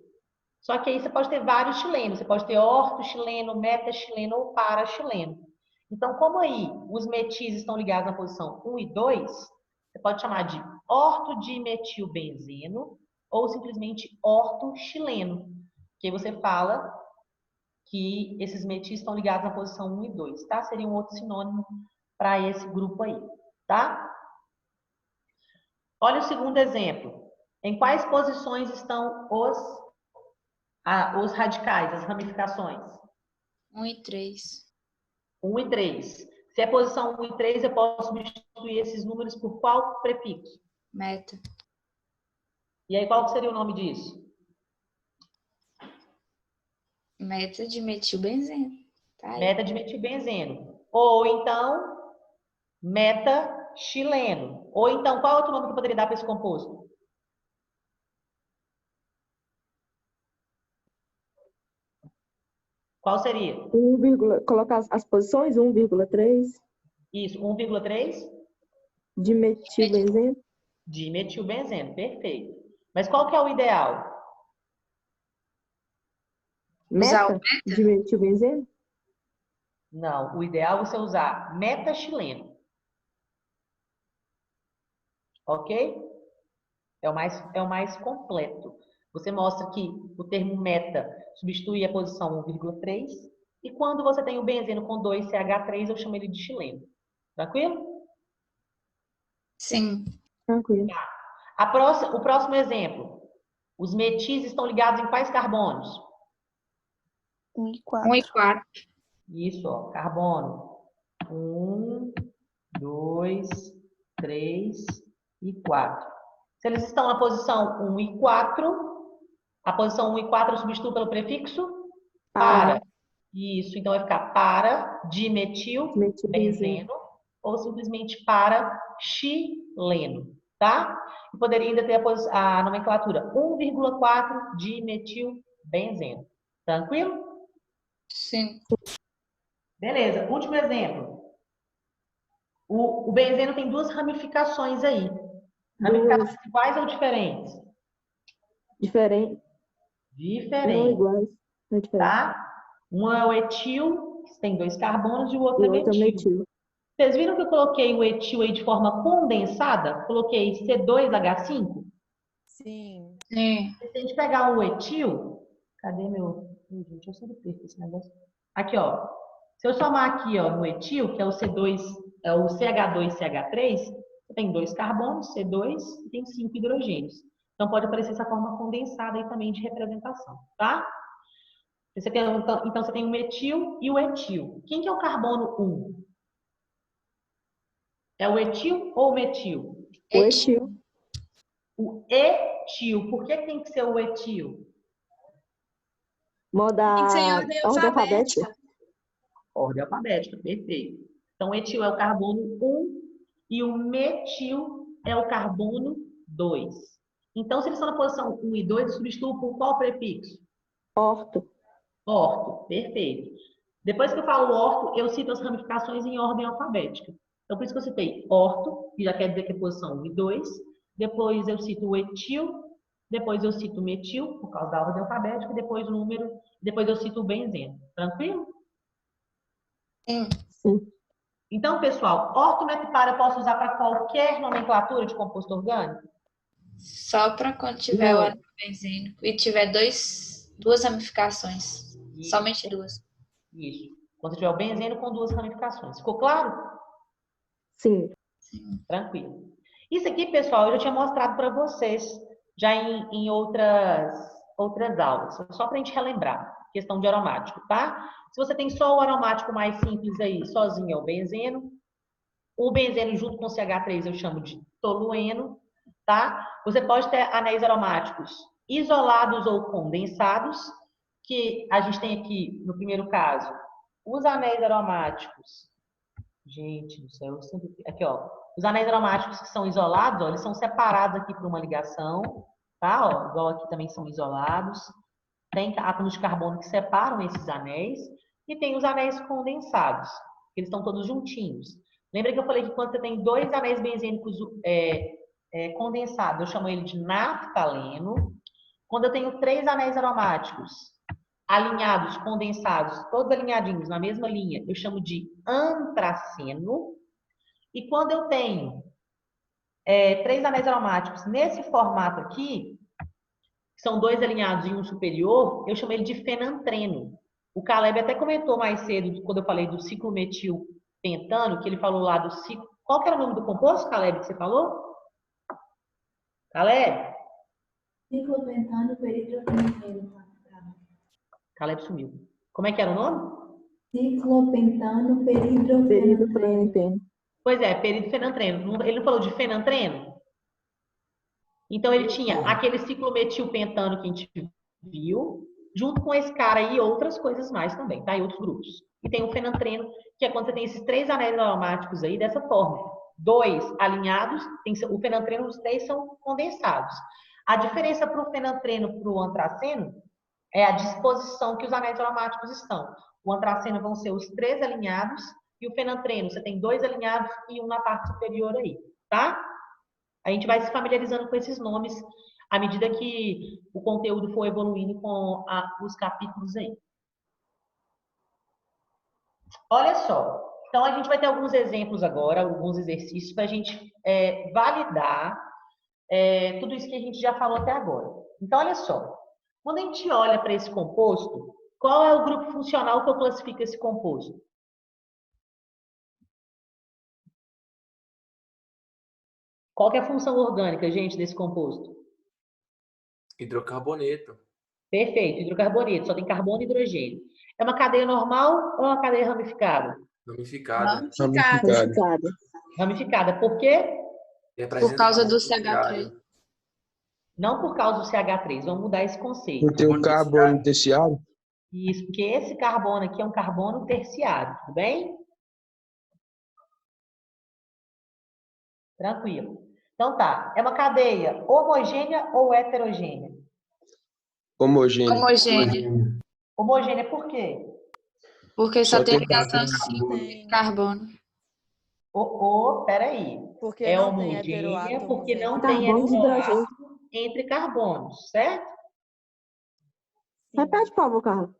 Só que aí você pode ter vários chilenos. Você pode ter orto-chileno, meta-chileno ou para-chileno. Então, como aí os metis estão ligados na posição 1 e 2, você pode chamar de ortodimetilbenzeno ou simplesmente orto-chileno. Que aí você fala que esses metis estão ligados na posição 1 e 2, tá? Seria um outro sinônimo para esse grupo aí, tá? Olha o segundo exemplo. Em quais posições estão os radicais, as ramificações? 1 e 3. 1 e 3. Se é posição 1 e 3, eu posso substituir esses números por qual prefixo? Meta. E aí, qual que seria o nome disso? Meta de metilbenzeno. Tá aí. Meta de metilbenzeno. Ou então, meta-xileno. Ou então, qual outro nome que eu poderia dar para esse composto? Qual seria? Colocar as posições, 1,3 Isso, 1,3 de metilbenzeno. de metilbenzeno. Perfeito. Mas qual que é o ideal? Usar o Meta de metilbenzeno? Não, o ideal é você usar metaxileno. Ok? É o mais completo. Você mostra que o termo meta substitui a posição 1,3 e quando você tem o benzeno com 2CH3, eu chamo ele de xileno. Tranquilo? Sim. Tranquilo. O próximo exemplo. Os metis estão ligados em quais carbonos? 1 e 1 e 4. 4. Isso, ó, carbono. 1, 2, 3 e 4. Se eles estão na posição 1 e 4, a posição 1 e 4 eu substituo pelo prefixo para. Isso, então vai ficar para dimetilbenzeno ou simplesmente para xileno, tá? E poderia ainda ter a nomenclatura 1,4 dimetilbenzeno. Tranquilo? Sim. Beleza, último exemplo. O benzeno tem duas ramificações aí. Ramificações iguais ou diferentes? Diferente. Não Diferentes, iguais. Não é diferente. tá? Um é o etil, que tem 2 carbonos, e o outro E é o outro é metil. metil. Vocês viram que eu coloquei o etil aí de forma condensada? Coloquei C2H5? Sim. Sim. Se a gente pegar o etil, cadê meu... Gente, eu sempre perco esse negócio. Aqui, ó. Se eu somar aqui, ó, no etil, que é o C2, é o CH2CH3, você tem 2 carbonos, C2, e tem 5 hidrogênios. Então, pode aparecer essa forma condensada aí também de representação, tá? Então, você tem o metil e o etil. Quem que é o carbono 1? É o etil ou o metil? O etil. O etil. Por que tem que ser o etil? Moda Tem que ser em ordem ordem alfabética. alfabética. Ordem alfabética, perfeito. Então, o etil é o carbono 1 e o metil é o carbono 2. Então, se eles estão na posição 1 e 2, eu substituo por qual prefixo? Orto. Orto, perfeito. Depois que eu falo orto, eu cito as ramificações em ordem alfabética. Então, por isso que eu citei orto, que já quer dizer que é posição 1 e 2. Depois eu cito o etil. Depois eu cito o metil, por causa da ordem alfabética. Depois o número. Depois eu cito o benzeno. Tranquilo? Sim. Sim. Então, pessoal, ortometipara eu posso usar para qualquer nomenclatura de composto orgânico? Só para quando tiver o Não. óleo benzênico e tiver duas ramificações. Isso. Somente 2. Isso. Quando tiver o benzeno com 2 ramificações. Ficou claro? Sim. Tranquilo. Isso aqui, pessoal, eu já tinha mostrado para vocês já em outras aulas. Só para a gente relembrar. Questão de aromático, tá? Se você tem só o aromático mais simples aí, sozinho é o benzeno. O benzeno junto com o CH3 eu chamo de tolueno, tá? Você pode ter anéis aromáticos isolados ou condensados, que a gente tem aqui, no primeiro caso, os anéis aromáticos. Gente do céu, eu sempre... Aqui, ó. Os anéis aromáticos que são isolados, ó, eles são separados aqui por uma ligação, tá? Ó, igual aqui também são isolados. Tem átomos de carbono que separam esses anéis. E tem os anéis condensados, que eles estão todos juntinhos. Lembra que eu falei que quando você tem 2 anéis benzênicos condensados, eu chamo ele de naftaleno. Quando eu tenho 3 anéis aromáticos alinhados, condensados, todos alinhadinhos na mesma linha, eu chamo de antraceno. E quando eu tenho 3 anéis aromáticos nesse formato aqui, que são 2 alinhados e um superior, eu chamo ele de fenantreno. O Caleb até comentou mais cedo, quando eu falei do ciclometilpentano, que ele falou lá do ciclo... Qual que era o nome do composto, Caleb, que você falou? Caleb? Ciclopentano peridrofenanteno. Caleb sumiu. Como é que era o nome? Ciclopentano peridrofenantreno. Pois é, peridrofenantreno. Ele não falou de fenantreno? Então, ele tinha aquele ciclometilpentano que a gente viu, junto com esse cara aí e outras coisas mais também, tá? E outros grupos. E tem o fenantreno, que é quando você tem esses 3 anéis aromáticos aí dessa forma. 2 alinhados, o fenantreno, os 3 são condensados. A diferença para o fenantreno e para o antraceno é a disposição que os anéis aromáticos estão. O antraceno vão ser os 3 alinhados e o fenantreno, você tem 2 alinhados e um na parte superior aí, tá? A gente vai se familiarizando com esses nomes à medida que o conteúdo for evoluindo com os capítulos aí. Olha só. Então, a gente vai ter alguns exemplos agora, alguns exercícios para a gente validar tudo isso que a gente já falou até agora. Então, olha só. Quando a gente olha para esse composto, qual é o grupo funcional que eu classifico esse composto? Qual que é a função orgânica, gente, desse composto? Hidrocarboneto. Perfeito, hidrocarboneto, só tem carbono e hidrogênio. É uma cadeia normal ou uma cadeia ramificada? Ramificada. Ramificada. Ramificada, por quê? Por causa do CH3. Não por causa do CH3, vamos mudar esse conceito. Não tem o carbono terciário? Isso, porque esse carbono aqui é um carbono terciário, tudo bem? Tranquilo. Então tá, é uma cadeia homogênea ou heterogênea? Homogêneo. Homogêneo. Homogênea por quê? Porque só Só tem tem ligação carbono. de carbono. Peraí. Porque É não tem homogênea heteroátomos porque não entre tem carbono e hidrogênio. heteroátomo entre carbonos, certo? Repete, por favor, Carla.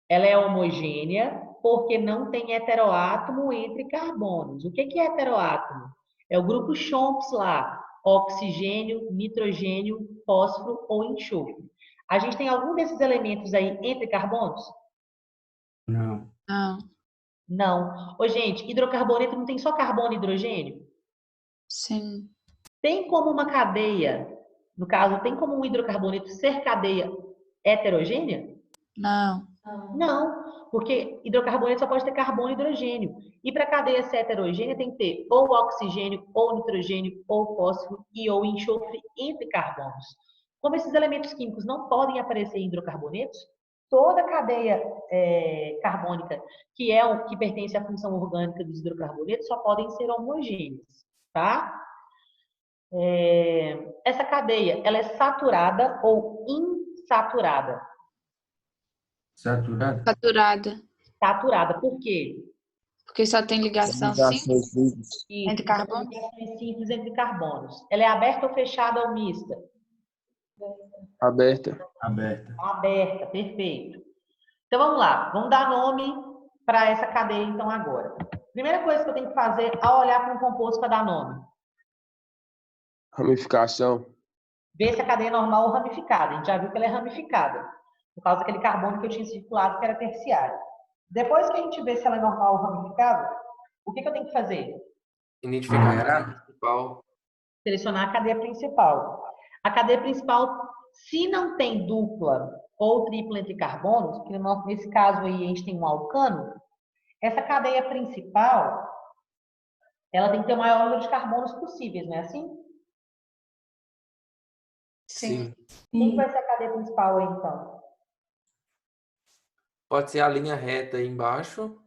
Ela é homogênea porque não tem heteroátomo entre carbonos. O que é heteroátomo? É o grupo Chomps lá, oxigênio, nitrogênio, fósforo ou enxofre. A gente tem algum desses elementos aí entre carbonos? Não. Não. Não. Ô, gente, hidrocarboneto não tem só carbono e hidrogênio? Sim. Tem como uma cadeia, no caso, tem como um hidrocarboneto ser cadeia heterogênea? Não. Não, porque hidrocarboneto só pode ter carbono e hidrogênio. E para a cadeia ser heterogênea tem que ter ou oxigênio, ou nitrogênio, ou fósforo e ou enxofre entre carbonos. Como esses elementos químicos não podem aparecer em hidrocarbonetos, toda a cadeia carbônica que pertence à função orgânica dos hidrocarbonetos só podem ser homogêneas, tá? Essa cadeia, ela é saturada ou insaturada? Saturado? Saturada. Saturada, por quê? Porque só tem ligação simples Ligações livres. entre carbonos. Ligações simples entre carbonos. Ela é aberta ou fechada ou mista? Aberta. Aberta. Aberta, perfeito. Então vamos lá, vamos dar nome para essa cadeia então agora. Primeira coisa que eu tenho que fazer ao olhar para um composto para dar nome. Ramificação. Ver se a cadeia é normal ou ramificada. A gente já viu que ela é ramificada, por causa daquele carbono que eu tinha circulado que era terciário. Depois que a gente vê se ela é normal ou ramificada, o que eu tenho que fazer? Identificar a cadeia principal. Selecionar a cadeia principal. A cadeia principal, se não tem dupla ou tripla entre carbonos, que nesse caso aí a gente tem um alcano, essa cadeia principal, ela tem que ter o maior número de carbonos possíveis, não é assim? Sim. Quem vai ser a cadeia principal aí, então? Pode ser a linha reta aí embaixo.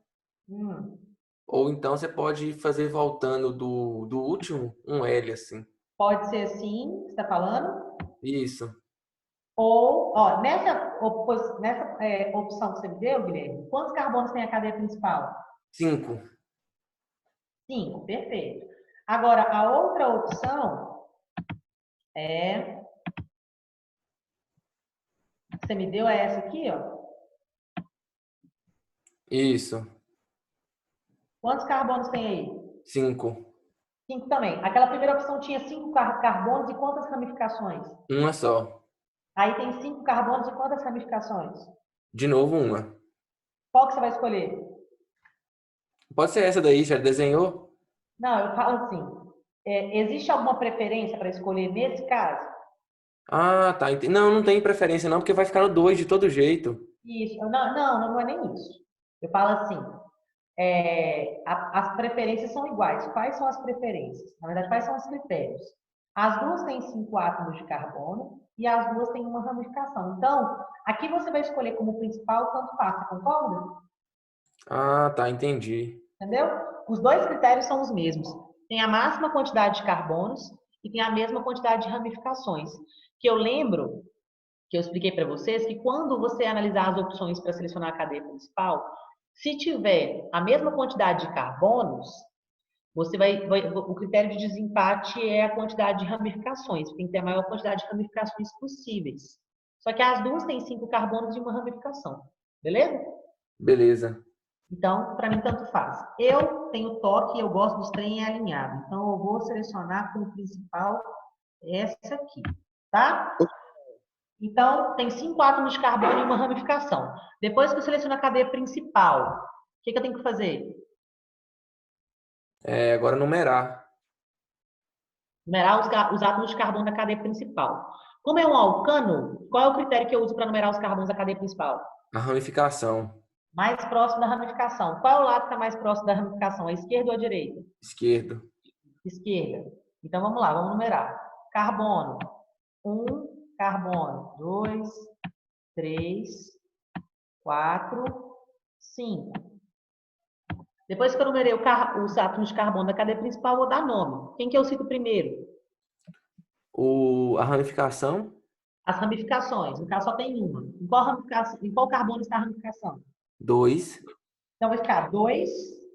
Ou então você pode fazer voltando do último um L assim. Pode ser assim, você está falando? Isso. Ou, nessa opção que você me deu, Guilherme, quantos carbonos tem a cadeia principal? 5. 5, perfeito. Agora, a outra opção que você me deu é essa aqui, ó. Isso. Quantos carbonos tem aí? 5. 5 também. Aquela primeira opção tinha 5 carbonos e quantas ramificações? Uma só. Aí tem 5 carbonos e quantas ramificações? De novo uma. Qual que você vai escolher? Pode ser essa daí, já desenhou? Não, eu falo assim. Existe alguma preferência para escolher nesse caso? Ah, tá. Não tem preferência não, porque vai ficar no 2 de todo jeito. Isso. Não é nem isso. Eu falo assim, as preferências são iguais. Quais são as preferências? Na verdade, quais são os critérios? As duas têm 5 átomos de carbono e as duas têm uma ramificação. Então, aqui você vai escolher como principal, tanto faz, você concorda? Ah, tá, entendi. Entendeu? Os dois critérios são os mesmos. Tem a máxima quantidade de carbonos e tem a mesma quantidade de ramificações. Que eu lembro, que eu expliquei para vocês, que quando você analisar as opções para selecionar a cadeia principal, se tiver a mesma quantidade de carbonos, o critério de desempate é a quantidade de ramificações. Tem que ter a maior quantidade de ramificações possíveis. Só que as duas têm 5 carbonos e uma ramificação. Beleza? Beleza. Então, para mim, tanto faz. Eu tenho toque, eu gosto dos trem alinhado. Então, eu vou selecionar como principal essa aqui, tá? Então, tem 5 átomos de carbono e uma ramificação. Depois que eu seleciono a cadeia principal, o que eu tenho que fazer? Agora numerar. Numerar os átomos de carbono da cadeia principal. Como é um alcano, qual é o critério que eu uso para numerar os carbonos da cadeia principal? A ramificação. Mais próximo da ramificação. Qual é o lado que está mais próximo da ramificação? A esquerda ou a direita? Esquerdo. Esquerda. Então, vamos lá, vamos numerar. Carbono. 1, carbono. 2, 3, 4, 5. Depois que eu numerei os átomos de carbono da cadeia principal, eu vou dar nome. Quem que eu cito primeiro? A ramificação? As ramificações. No caso, só tem uma. Em qual carbono está a ramificação? 2. Então, vai ficar 2.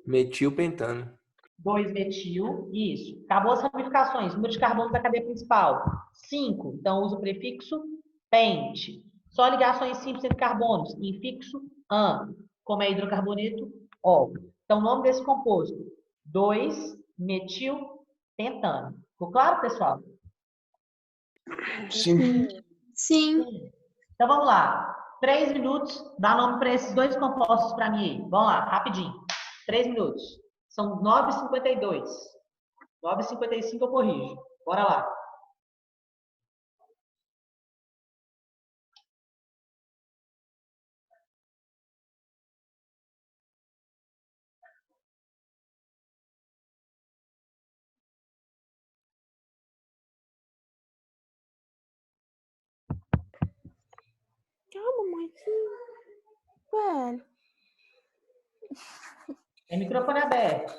Metilpentano. 2 metil. Isso. Acabou as ramificações. Número de carbono da cadeia principal. 5. Então, uso o prefixo pente. Só ligações simples entre carbonos. Infixo an. Como é hidrocarboneto, ol. Então, o nome desse composto, 2-metilpentano. Ficou claro, pessoal? Sim. Sim. Então, vamos lá. 3 minutos, dá nome para esses dois compostos para mim aí. Vamos lá, rapidinho. 3 minutos. São 9h52. 9h55 eu corrijo. Bora lá. Calma, mãe. Velho. Tem microfone aberto.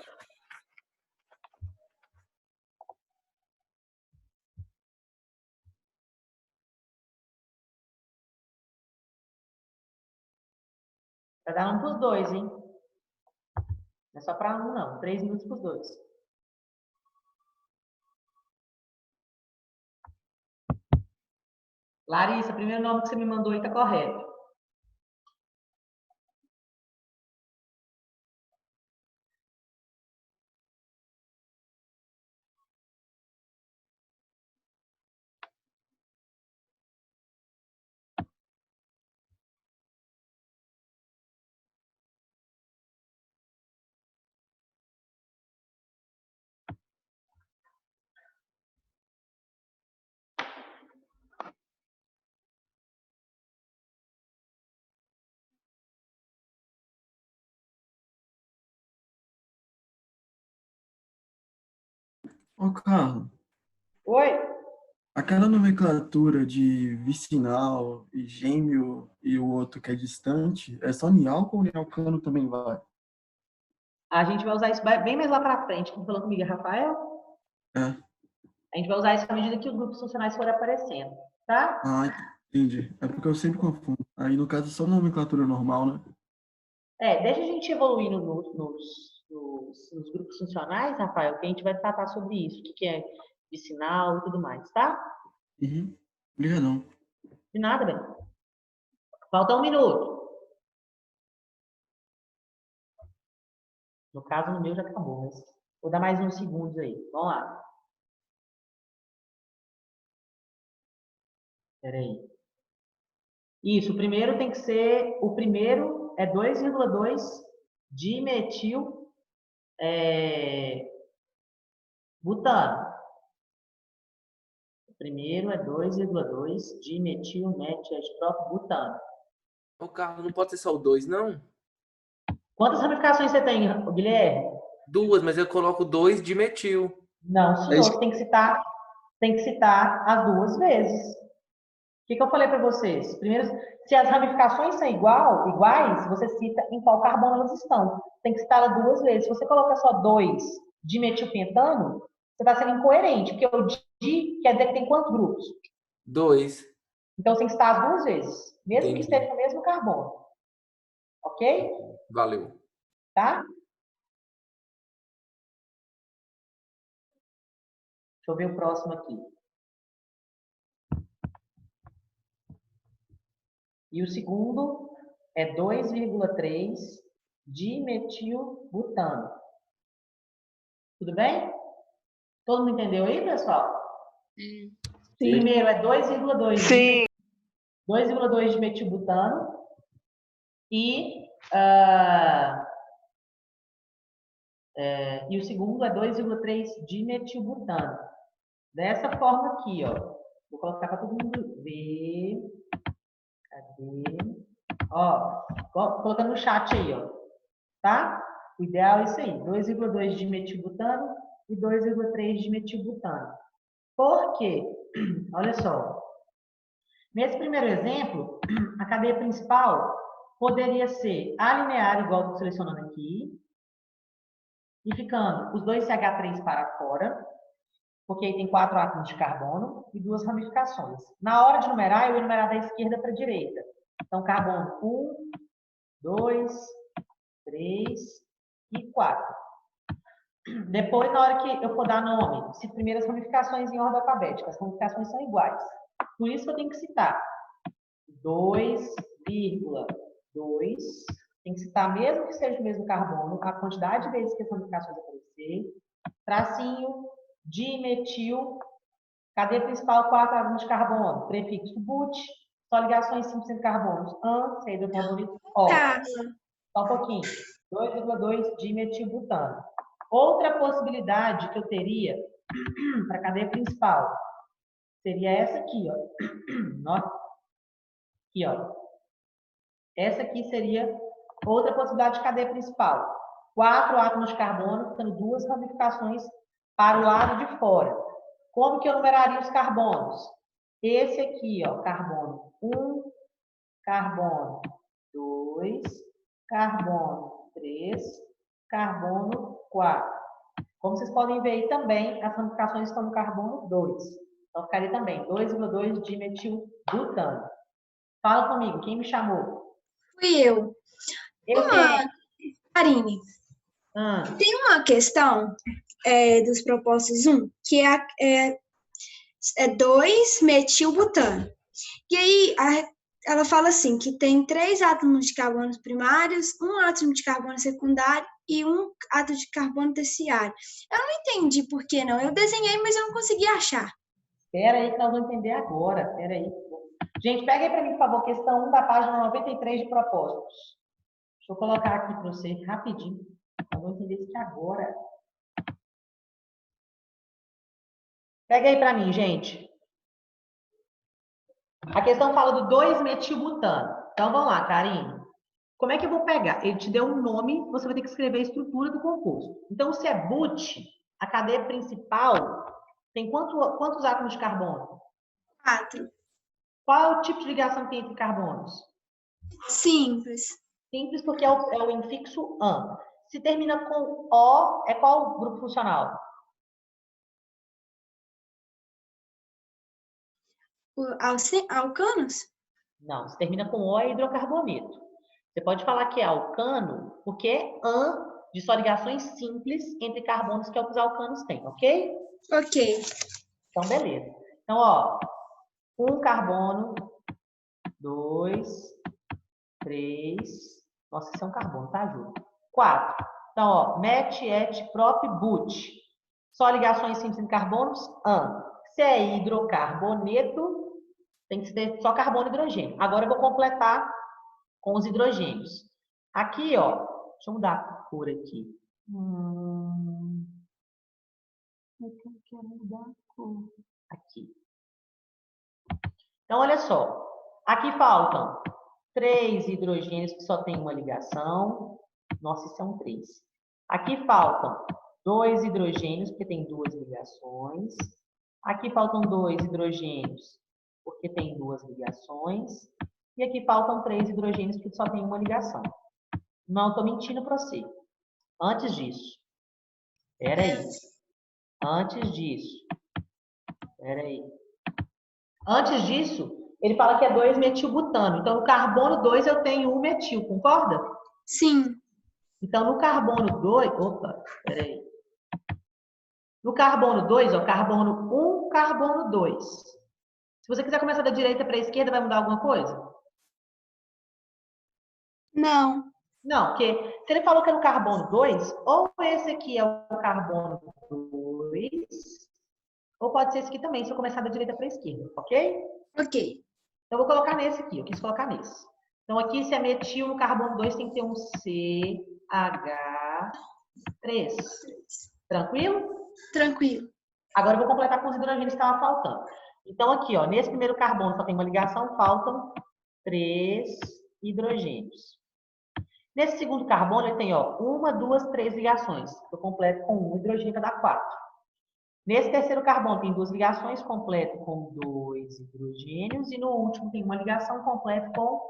Vai dar um para os dois, hein? Não é só para um, não. 3 minutos para os dois. Larissa, o primeiro nome que você me mandou aí está correto. Ô, Carlos, Oi? aquela nomenclatura de vicinal e gêmeo e o outro que é distante, é só em álcool ou em alcano também vai? A gente vai usar isso bem mais lá para frente. Quem falou comigo é Rafael? É. A gente vai usar isso à medida que os grupos funcionais forem aparecendo, tá? Ah, entendi. É porque eu sempre confundo. Aí, no caso, é só nomenclatura normal, né? Deixa a gente evoluir nos grupos funcionais, Rafael, que a gente vai tratar sobre isso, o que é vicinal e tudo mais, tá? Uhum. Obrigadão. De nada, bem. Falta 1 minuto. No caso, no meu já acabou, mas vou dar mais uns segundos aí. Vamos lá. Espera aí. Isso, o primeiro tem que ser... O primeiro é 2,2 dimetil butano. O primeiro é 2,2 dimetilmetilestropbutano. Ô, Carlos, não pode ser só o 2, não? Quantas ramificações você tem, Guilherme? 2, mas eu coloco 2 dimetil. Não, senhor, você tem que citar as 2 vezes. O que eu falei para vocês? Primeiro, se as ramificações são iguais, você cita em qual carbono elas estão. Tem que citar elas 2 vezes. Se você colocar só 2 dimetilpentano, você está sendo incoerente, porque o di quer dizer que tem quantos grupos? 2. Então, você tem que citar as 2 vezes, mesmo que Entendi. esteja no mesmo carbono. Ok? Valeu. Tá? Deixa eu ver o próximo aqui. E o segundo é 2,3 dimetilbutano. Tudo bem? Todo mundo entendeu aí, pessoal? Sim. Primeiro é 2,2 Sim. 2,2 dimetilbutano e o segundo é 2,3 dimetilbutano. Dessa forma aqui, ó. Vou colocar para todo mundo ver. Cadê? Ó, colocando no chat aí, ó. Tá? O ideal é isso aí. 2,2 dimetilbutano e 2,3 dimetilbutano. Por quê? Olha só. Nesse primeiro exemplo, a cadeia principal poderia ser alinear, igual estou selecionando aqui, e ficando os dois CH3 para fora, porque aí tem 4 átomos de carbono e 2 ramificações. Na hora de numerar, eu vou numerar da esquerda para a direita. Então, carbono 1, 2, 3 e 4. Depois, na hora que eu for dar nome, cito primeiro as ramificações em ordem alfabética. As ramificações são iguais. Por isso que eu tenho que citar 2,2. Tem que citar, mesmo que seja o mesmo carbono, a quantidade de vezes que as ramificações aparecer. Tracinho, dimetil, cadeia principal, 4 átomos de carbono, prefixo but, só ligações simples entre carbonos, an, C, hidrocarboneto, O. Tá. Só um pouquinho. 2,2 dimetilbutano. Outra possibilidade que eu teria para a cadeia principal seria essa aqui, ó. Aqui, ó. Essa aqui seria outra possibilidade de cadeia principal. 4 átomos de carbono, ficando 2 ramificações para o lado de fora. Como que eu numeraria os carbonos? Esse aqui, ó, carbono 1, carbono 2, carbono 3, carbono 4. Como vocês podem ver aí também, as ramificações estão no carbono 2. Então, ficaria também 2,2 dimetilbutano. Fala comigo, quem me chamou? Fui eu. Karine, tem uma questão dos propostos 1, que é 2-metilbutano. E aí, ela fala assim, que tem 3 átomos de carbono primários, 1 átomo de carbono secundário e 1 átomo de carbono terciário. Eu não entendi por que não. Eu desenhei, mas eu não consegui achar. Espera aí que nós vamos entender agora. Espera aí. Gente, pega aí para mim, por favor, questão 1 da página 93 de propósitos. Deixa eu colocar aqui para vocês rapidinho. Nós vamos entender isso aqui agora. Pega aí para mim, gente. A questão fala do 2-metilbutano. Então, vamos lá, Karine. Como é que eu vou pegar? Ele te deu um nome, você vai ter que escrever a estrutura do composto. Então, se é but, a cadeia principal tem quantos átomos de carbono? 4. Qual é o tipo de ligação que tem entre carbonos? Simples. Simples porque é o infixo an. Se termina com O, é qual o grupo funcional? Alcanos? Não, se termina com O é hidrocarboneto. Você pode falar que é alcano porque é an de só ligações simples entre carbonos, que é o que os alcanos têm, ok? Ok. Então, beleza. Então, ó, 1 carbono, 2, 3, nossa, isso é um carbono, tá, Ju? 4. Então, ó, met, et, prop, but. Só ligações simples entre carbonos, an. Se é hidrocarboneto, tem que ter só carbono e hidrogênio. Agora eu vou completar com os hidrogênios. Aqui, ó, deixa eu mudar a cor aqui. Eu quero mudar a cor. Aqui. Então, olha só. Aqui faltam 3 hidrogênios que só tem uma ligação. Nossa, isso são 3. Aqui faltam 2 hidrogênios, porque tem 2 ligações. Aqui faltam 2 hidrogênios, porque tem 2 ligações. E aqui faltam 3 hidrogênios, porque só tem uma ligação. Não estou mentindo para você. Antes disso. Espera aí. Antes disso. Espera aí. Antes disso, ele fala que é 2-metilbutano. Então, no carbono 2 eu tenho 1 metil, concorda? Sim. Então, no carbono 2... Opa, espera aí. No carbono 2, ó, carbono 1, carbono 2. Se você quiser começar da direita para a esquerda, vai mudar alguma coisa? Não. Não, porque se ele falou que é no carbono 2, ou esse aqui é o carbono 2, ou pode ser esse aqui também, se eu começar da direita para a esquerda, ok? Ok. Então, eu vou colocar nesse aqui, eu quis colocar nesse. Então, aqui, se é metil no carbono 2, tem que ter um CH3. Tranquilo? Tranquilo. Agora, eu vou completar com os hidrogênios que estavam faltando. Então, aqui, ó, nesse primeiro carbono só tem uma ligação, faltam 3 hidrogênios. Nesse segundo carbono, ele tem, ó, 1, 2, 3 ligações. Eu completo com 1 hidrogênio para dar 4. Nesse terceiro carbono tem 2 ligações, completo com 2 hidrogênios. E no último tem uma ligação, completo com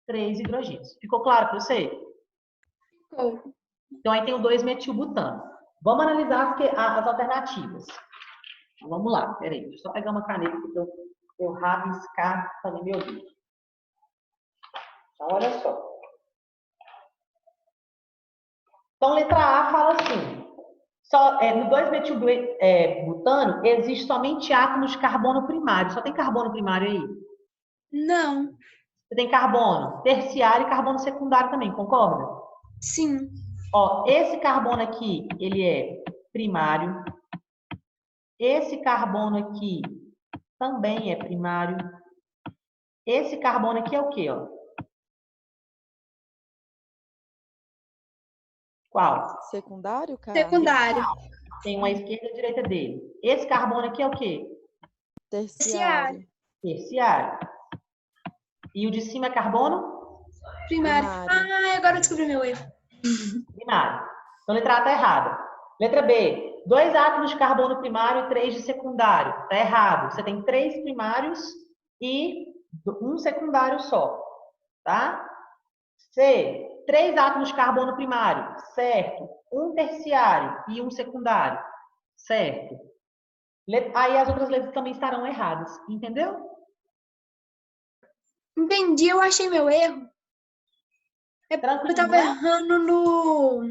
3 hidrogênios. Ficou claro para você? Ficou. Então, aí tem o 2-metilbutano. Vamos analisar as alternativas. Então, vamos lá, peraí. Deixa eu só pegar uma caneta para eu rabiscar também meu livro. Então, olha só. Então, letra A fala assim, no 2-metilbutano existe somente átomos de carbono primário. Só tem carbono primário aí? Não. Você tem carbono terciário e carbono secundário também, concorda? Sim. Ó, esse carbono aqui, ele é primário. Esse carbono aqui também é primário. Esse carbono aqui é o quê, ó? Qual? Secundário, cara? Secundário. Tem uma esquerda e a direita dele. Esse carbono aqui é o quê? Terciário. Terciário. E o de cima é carbono? Primário. Ah, agora eu descobri meu erro. Primário. Então, letra A está errada. Letra B. 2 átomos de carbono primário e 3 de secundário. Está errado. Você tem 3 primários e 1 secundário só. Tá? C. 3 átomos de carbono primário. Certo. 1 terciário e 1 secundário. Certo. Aí as outras letras também estarão erradas. Entendeu? Entendi, eu achei meu erro. Eu tava errando no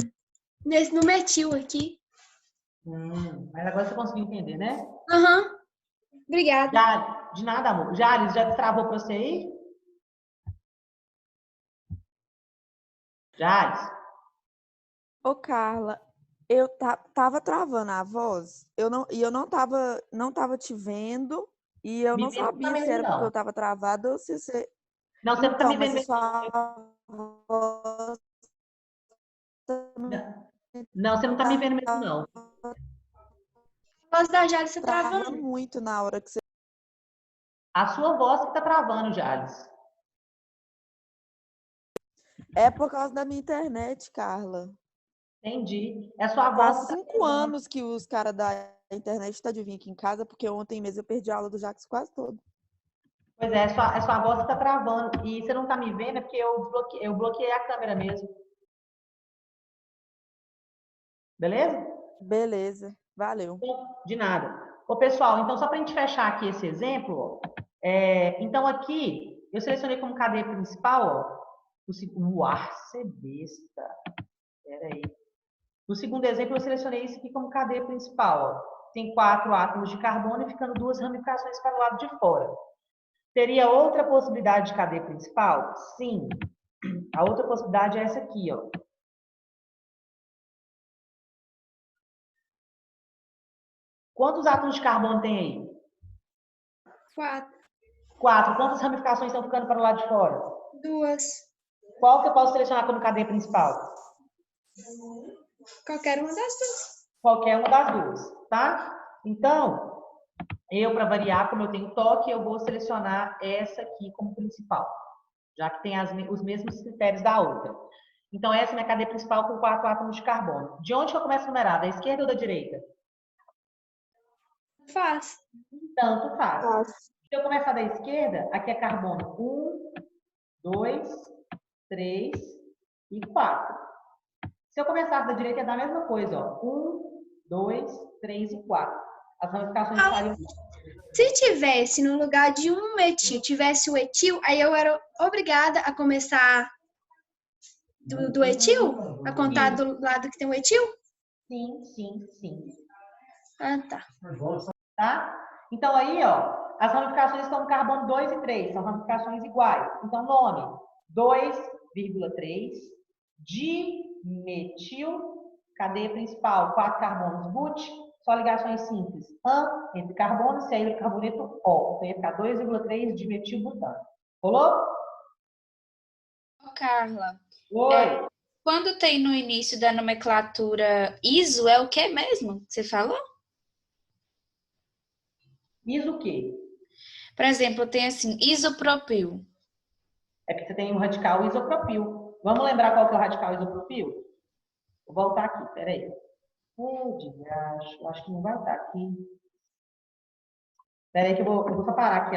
metil aqui. Mas agora você conseguiu entender, né? Aham. Obrigada. De nada, amor. Jales, já travou para você aí? Jales? Ô, Carla, eu tava travando a voz. Eu não tava te vendo e eu não sabia se era porque eu tava travada ou se você... Não, você não tá me vendo mesmo. Não, você não tá me vendo mesmo, não. A voz da Jales, você travando muito na hora que você... A sua voz que tá travando, Jales. É por causa da minha internet, Carla. Entendi. É a sua voz. Faz 5 anos que os caras da internet estão de vir aqui em casa, porque ontem mesmo eu perdi a aula do Jax quase todo. Pois é, a sua voz que tá travando. E você não tá me vendo, é porque eu bloqueei a câmera mesmo. Beleza? Beleza, valeu. De nada. Ô, pessoal, então só para a gente fechar aqui esse exemplo, ó, então aqui eu selecionei como cadeia principal, ó, ser besta. Peraí. No segundo exemplo, eu selecionei isso aqui como cadeia principal, ó. Tem 4 átomos de carbono e ficando 2 ramificações para o lado de fora. Teria outra possibilidade de cadeia principal? Sim. A outra possibilidade é essa aqui, ó. Quantos átomos de carbono tem aí? 4. 4. Quantas ramificações estão ficando para o lado de fora? 2. Qual que eu posso selecionar como cadeia principal? Qualquer uma das 2. Qualquer uma das 2, tá? Então, para variar, como eu tenho toque, eu vou selecionar essa aqui como principal, já que tem os mesmos critérios da outra. Então, essa é a minha cadeia principal com 4 átomos de carbono. De onde que eu começo a numerar? Da esquerda ou da direita? Faz. Tanto faz. Se eu começar da esquerda, aqui é carbono 1, 2, 3 e 4. Se eu começar da direita, é da mesma coisa, ó. 1, 2, 3 e 4. As ramificações estariam... Se tivesse, no lugar de um metil, tivesse o etil, aí eu era obrigada a começar do etil? A contar do lado que tem o etil? Sim, sim, sim. Ah, tá. Tá? Então, aí, ó, as ramificações estão no carbono 2 e 3, são ramificações iguais. Então, nome, 2,3, dimetil, cadeia principal, 4 carbonos, but, só ligações simples, an, entre carbonos, e aí o carboneto O. Então, ia ficar 2,3 dimetilbutano. Rolou? Ô, Carla, Oi. quando tem no início da nomenclatura iso, é o que mesmo que você falou? Iso o quê? Por exemplo, tem assim, isopropil. É porque você tem o radical isopropil. Vamos lembrar qual que é o radical isopropil? Vou voltar aqui, peraí. Acho que não vai estar aqui. Peraí que eu vou separar aqui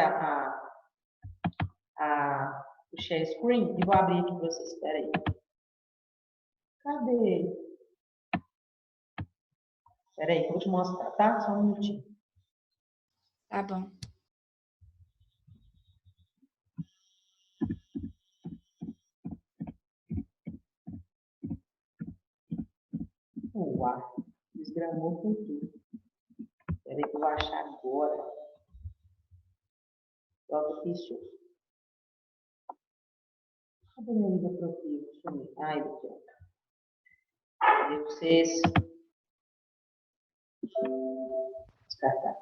o share screen e vou abrir aqui para vocês. Peraí. Cadê? Peraí, que eu vou te mostrar, tá? Só um minutinho. Tá bom. Uau, desgramou com tudo. Peraí que eu vou achar agora. Logo aqui, isso. Cadê meu isopropil? Deixa eu ver. Ai, aqui, ó. Cadê vocês? Descartar.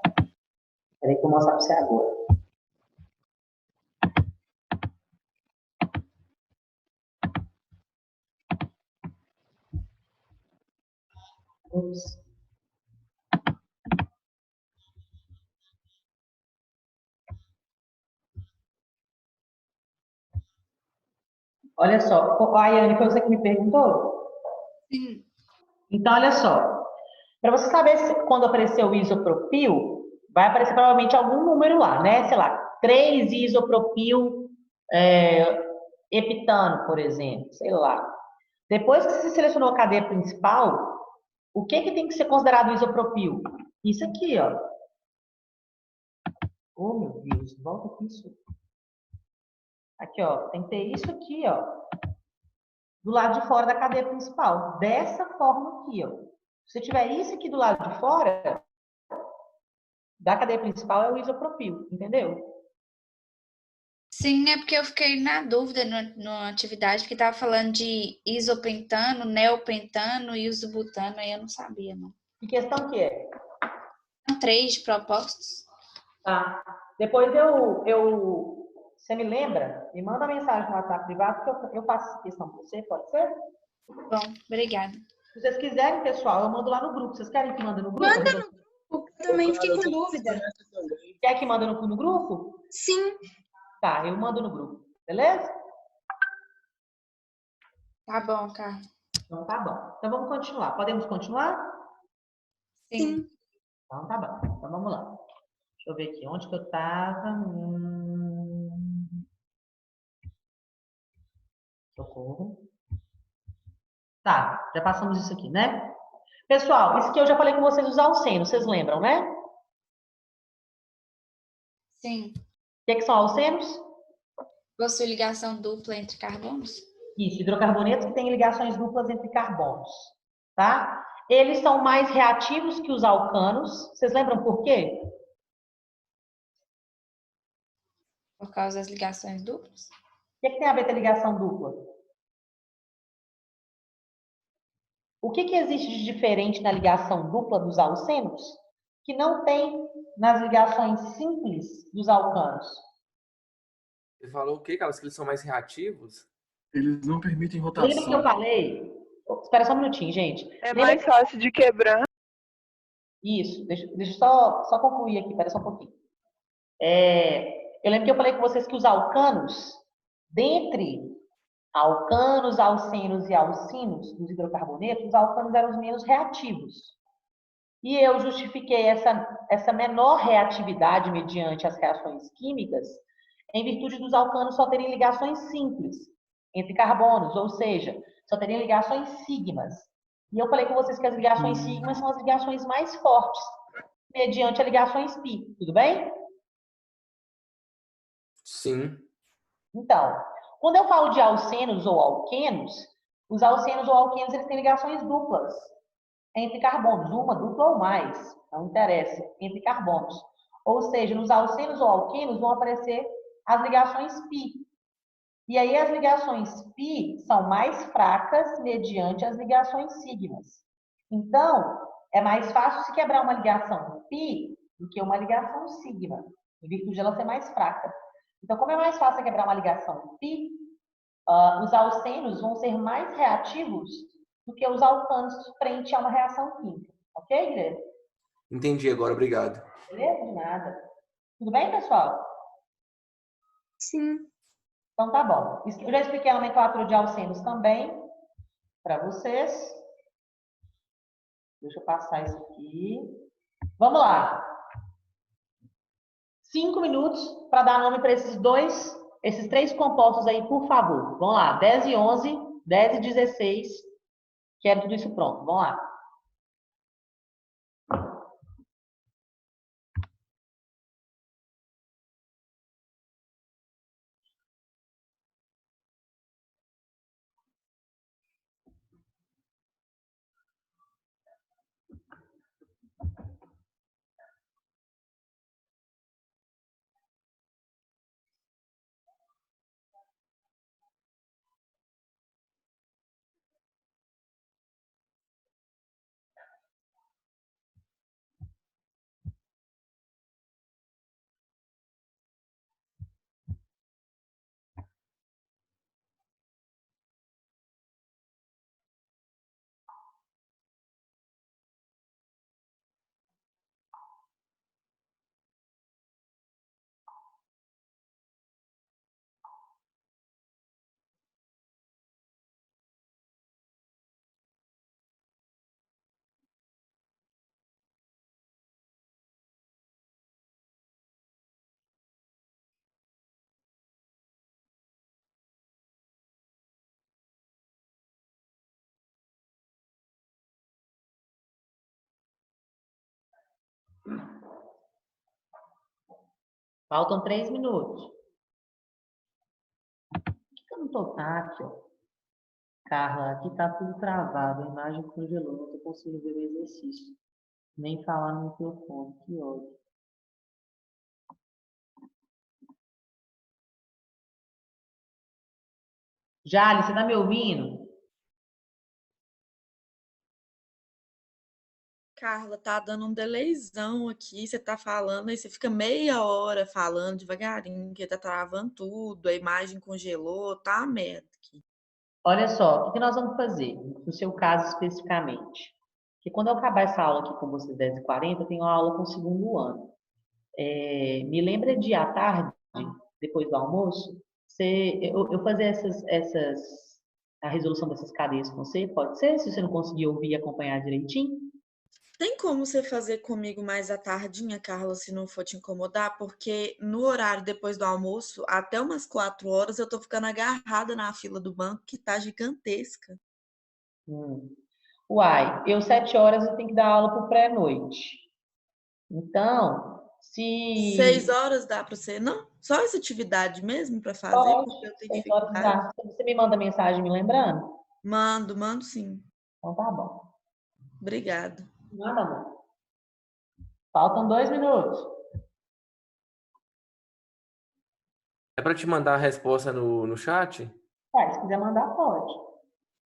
Peraí que eu vou mostrar para você agora. Ups. Olha só, Ayane, foi você que me perguntou? Sim. Então, olha só. Para você saber quando apareceu o isopropil, vai aparecer provavelmente algum número lá, né? Sei lá, 3 isopropil heptano, por exemplo, sei lá. Depois que você selecionou a cadeia principal, o que tem que ser considerado isopropil? Isso aqui, ó. Oh, meu Deus, volta aqui isso. Aqui, ó, tem que ter isso aqui, ó. Do lado de fora da cadeia principal. Dessa forma aqui, ó. Se tiver isso aqui do lado de fora, da cadeia principal é o isopropil, entendeu? Sim, é porque eu fiquei na dúvida na atividade, porque estava falando de isopentano, neopentano e isobutano, aí eu não sabia, não. Que questão que é? São 3 de propostos. Tá. Depois você me lembra? Me manda uma mensagem no WhatsApp privado que eu faço essa questão para você, pode ser? Bom, obrigada. Se vocês quiserem, pessoal, eu mando lá no grupo. Vocês querem que mande no grupo? Manda no grupo. Eu também fiquei com dúvida. Quer que manda no grupo? Sim. Tá, eu mando no grupo. Beleza? Tá bom, Carla. Então tá bom. Então vamos continuar. Podemos continuar? Sim. Então tá bom. Então vamos lá. Deixa eu ver aqui. Onde que eu tava? Socorro. Tá, já passamos isso aqui, né? Pessoal, isso que eu já falei com vocês dos alcenos, vocês lembram, né? Sim. O que são alcenos? Possui ligação dupla entre carbonos? Isso, hidrocarbonetos que têm ligações duplas entre carbonos, tá? Eles são mais reativos que os alcanos. Vocês lembram por quê? Por causa das ligações duplas? O que tem a ver com a ligação dupla? O que existe de diferente na ligação dupla dos alcenos que não tem nas ligações simples dos alcanos? Você falou o quê, Carlos? Que eles são mais reativos? Eles não permitem rotação. Lembra que eu falei? Espera só um minutinho, gente. É mais fácil de quebrar. Isso, deixa eu só concluir aqui, espera só um pouquinho. Eu lembro que eu falei com vocês que os alcanos, dentre alcanos, alcenos e alcinos dos hidrocarbonetos, os alcanos eram os menos reativos. E eu justifiquei essa menor reatividade mediante as reações químicas em virtude dos alcanos só terem ligações simples entre carbonos, ou seja, só terem ligações sigmas. E eu falei com vocês que as ligações sigmas são as ligações mais fortes, mediante as ligações pi. Tudo bem? Sim. Então, quando eu falo de alcenos ou alquenos, os alcenos ou alquenos eles têm ligações duplas entre carbonos, uma, dupla ou mais, não interessa, entre carbonos. Ou seja, nos alcenos ou alquenos vão aparecer as ligações pi. E aí as ligações pi são mais fracas mediante as ligações sigmas. Então, é mais fácil se quebrar uma ligação pi do que uma ligação sigma, em virtude de ela ser mais fraca. Então, como é mais fácil quebrar uma ligação pi, os alcenos vão ser mais reativos do que os alcanos frente a uma reação química. Ok, Guilherme? Entendi agora, obrigado. Beleza? De nada. Tudo bem, pessoal? Sim. Então tá bom. Eu já expliquei a nomenclatura de alcenos também para vocês. Deixa eu passar isso aqui. Vamos lá. 5 minutos para dar nome para esses três compostos aí, por favor. Vamos lá. 10 e 11, 10 e 16. Quero tudo isso pronto. Vamos lá. Faltam 3 minutos. Por que eu não tô aqui, ó? Carla, aqui tá tudo travado. A imagem congelou. Não tô conseguindo ver o exercício. Nem falar no microfone. Que ódio. Jale, você tá me ouvindo? Carla, tá dando um delayzão aqui, você tá falando, aí você fica meia hora falando devagarinho, que tá travando tudo, a imagem congelou, tá uma merda aqui. Olha só, o que nós vamos fazer, no seu caso especificamente? Que quando eu acabar essa aula aqui com vocês 10h40, eu tenho uma aula com o segundo ano. Me lembra de à tarde, depois do almoço, eu fazer a resolução dessas cadeias com você? Pode ser? Se você não conseguir ouvir e acompanhar direitinho? Tem como você fazer comigo mais à tardinha, Carla, se não for te incomodar? Porque no horário depois do almoço, até umas 4 horas, eu tô ficando agarrada na fila do banco, que tá gigantesca. Uai, 7 horas eu tenho que dar aula pro pré-noite. Então, 6 horas dá para você? Não? Só essa atividade mesmo para fazer? Pode, Porque eu tenho 6 horas dificuldade. dá. Você me manda mensagem me lembrando? Mando sim. Então tá bom. Obrigada. Nada, amor. Faltam 2 minutos. É para te mandar a resposta no chat? Se quiser mandar, pode.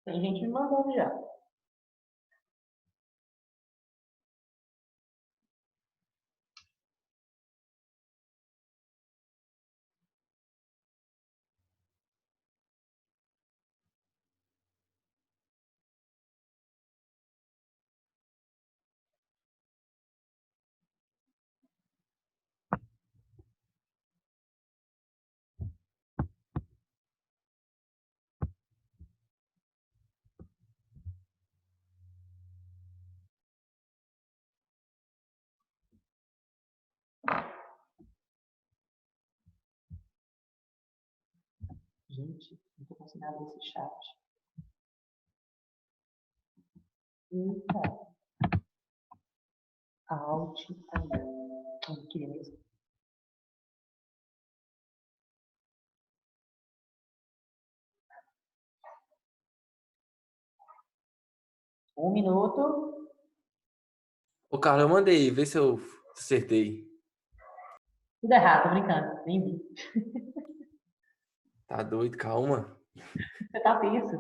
Tem gente me mandando já. Gente, não tô conseguindo abrir esse chat. Eita. Alt. Não queria mesmo. Um minuto. Ô, Carla, eu mandei, vê se eu acertei. Tudo errado, tô brincando. Nem vi. Tá doido, calma. Você tá tenso.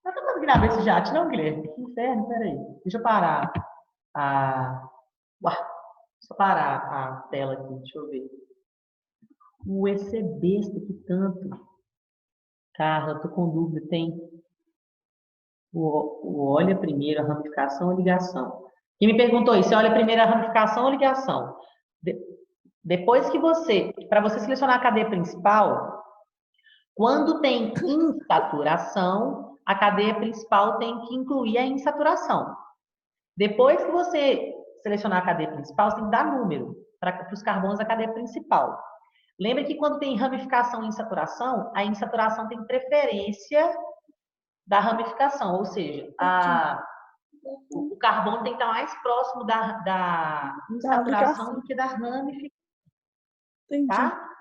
Não tô conseguindo abrir esse chat, não, Guilherme? Que inferno, peraí. Deixa eu parar a... Ué, deixa eu parar a tela aqui, deixa eu ver. Esse é besta que tanto. Carla, tô com dúvida, tem o olha primeiro a ramificação ou ligação? Quem me perguntou isso, você olha primeiro a ramificação ou ligação? Depois que para você selecionar a cadeia principal, quando tem insaturação, a cadeia principal tem que incluir a insaturação. Depois que você selecionar a cadeia principal, você tem que dar número para os carbonos da cadeia principal. Lembra que quando tem ramificação e insaturação, a insaturação tem preferência da ramificação, ou seja, o carbono tem que estar mais próximo da insaturação do que da ramificação. Entendi. Tá?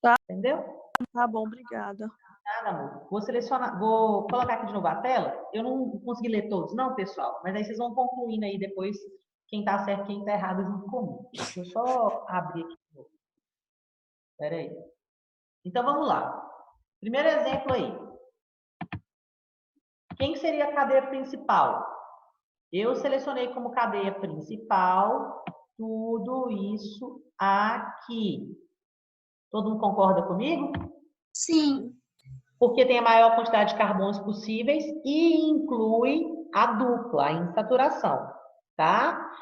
Tá. Entendeu? Tá bom, obrigada. Nada, amor. Vou colocar aqui de novo a tela. Eu não consegui ler todos, não, pessoal. Mas aí vocês vão concluindo aí depois quem tá certo e quem tá errado junto comigo. Deixa eu só abrir aqui de novo. Espera aí. Então, vamos lá. Primeiro exemplo aí. Quem seria a cadeia principal? Eu selecionei como cadeia principal tudo isso aqui. Todo mundo concorda comigo? Sim. Porque tem a maior quantidade de carbonos possíveis e inclui a dupla, a insaturação, tá?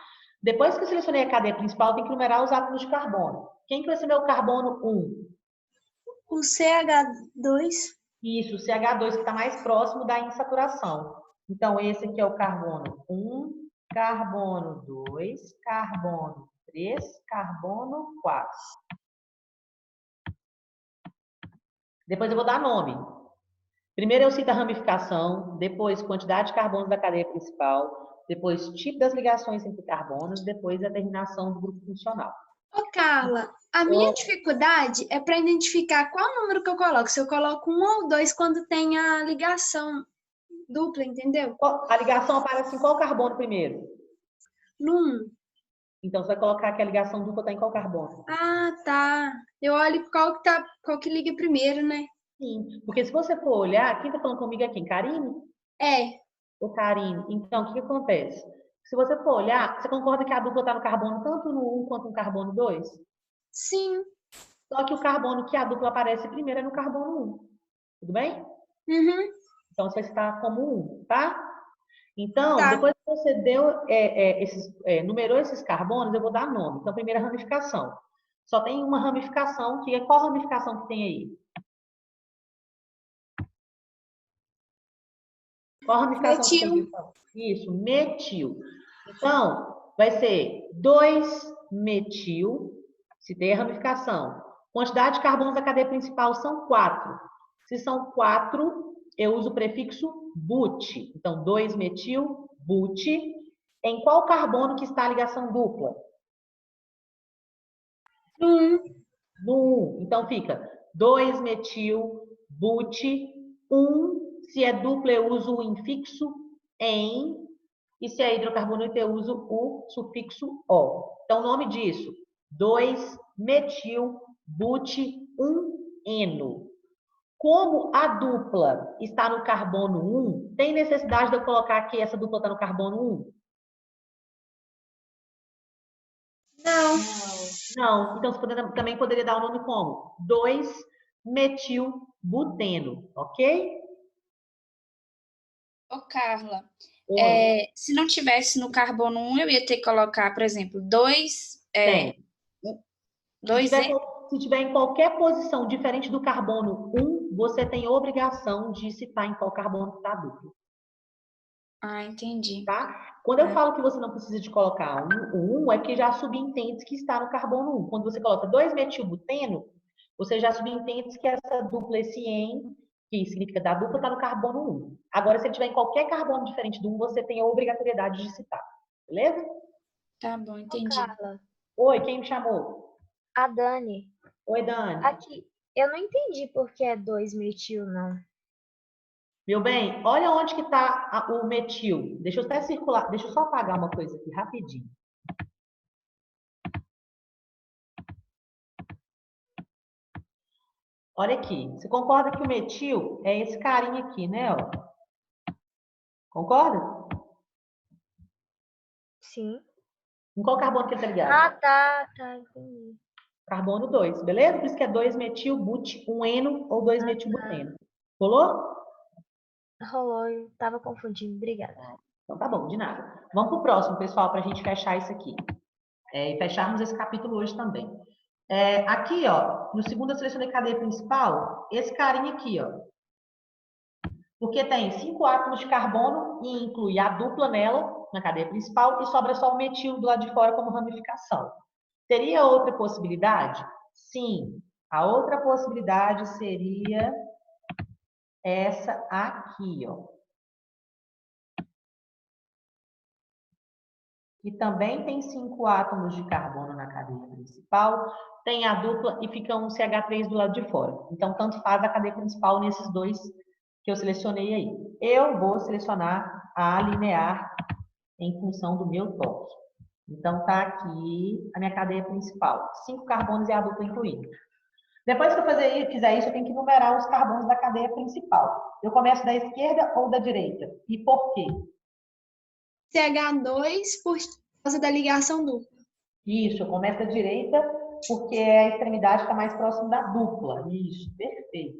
Depois que eu selecionei a cadeia principal, tem que numerar os átomos de carbono. Quem que vai ser meu carbono 1? O CH2. Isso, o CH2 que está mais próximo da insaturação. Então, esse aqui é o carbono 1, carbono 2, carbono 3, carbono 4. Depois eu vou dar nome. Primeiro eu cito a ramificação, depois quantidade de carbonos da cadeia principal, depois tipo das ligações entre carbonos, depois a terminação do grupo funcional. Ô, Carla, a minha dificuldade é para identificar qual número que eu coloco. Se eu coloco 1 ou 2 quando tem a ligação dupla, entendeu? A ligação aparece em qual carbono primeiro? No 1. Então, você vai colocar que a ligação dupla está em qual carbono? Ah, tá. Eu olho qual que liga primeiro, né? Sim, porque se você for olhar, quem está falando comigo é quem? Karine? É. O Karine. Então, o que acontece? Se você for olhar, você concorda que a dupla está no carbono tanto no 1 quanto no carbono 2? Sim. Só que o carbono que a dupla aparece primeiro é no carbono 1. Tudo bem? Uhum. Então, você está como 1, tá? Então, depois que você numerou esses carbonos, eu vou dar nome. Então, primeira ramificação. Só tem uma ramificação, que é qual ramificação que tem aí? Qual ramificação que tem? Isso, metil. Então, vai ser 2-metil, se tem a ramificação. Quantidade de carbonos da cadeia principal são 4. Se são 4, eu uso o prefixo but. Então, 2-metil, but. Em qual carbono que está a ligação dupla? No 1. No 1. Então, fica 2-metil, but, 1. Se é dupla, eu uso o infixo em. E se é hidrocarboneto, eu uso o sufixo O. Então, o nome disso, 2-metil, but, 1-eno. Como a dupla está no carbono 1, tem necessidade de eu colocar que essa dupla está no carbono 1? Não. Não. Então, você também poderia dar o nome como 2-metilbuteno, ok? Ô, Carla, se não tivesse no carbono 1, eu ia ter que colocar, por exemplo, 2... Se tiver em qualquer posição diferente do carbono 1, você tem obrigação de citar em qual carbono está a dupla. Ah, entendi. Tá? Quando eu falo que você não precisa de colocar o 1, é porque já subentende que está no carbono 1. Quando você coloca 2-metilbuteno, Você já subentende que essa dupla, esse en, que significa da dupla, está no carbono 1. Agora, se ele tiver em qualquer carbono diferente do 1, você tem a obrigatoriedade de citar. Beleza? Tá bom, entendi. Carla, Oi, quem me chamou? a Dani. Oi, Dani. Aqui, eu não entendi por que é 2-metil, não. Meu bem, olha onde que está o metil. Deixa eu até circular, deixa eu só apagar uma coisa aqui rapidinho. Olha aqui, você concorda que o metil é esse carinha aqui, né? Ó? Concorda? Sim. Em qual carbono que ele tá ligado? Ah, tá, entendi. Carbono 2, beleza? Por isso que é 2-metil-but-1-eno ou 2-metil-buteno. Rolou? Rolou, eu tava confundindo. Obrigada. Então tá bom, de nada. Vamos pro próximo, pessoal, para a gente fechar isso aqui. E fecharmos esse capítulo hoje também. Aqui, ó, no segundo eu selecionei cadeia principal, esse carinha aqui, ó. Porque tem 5 átomos de carbono e inclui a dupla nela, na cadeia principal, e sobra só o metil do lado de fora como ramificação. Teria outra possibilidade? Sim. A outra possibilidade seria essa aqui, ó. Que também tem 5 átomos de carbono na cadeia principal, tem a dupla e fica um CH3 do lado de fora. Então, tanto faz a cadeia principal nesses dois que eu selecionei aí. Eu vou selecionar a linear em função do meu toque. Então, tá aqui a minha cadeia principal. 5 carbonos e a dupla incluída. Depois que eu fizer isso, eu tenho que numerar os carbonos da cadeia principal. Eu começo da esquerda ou da direita? E por quê? CH2 por causa da ligação dupla. Isso, eu começo da direita porque a extremidade está mais próxima da dupla. Isso, perfeito.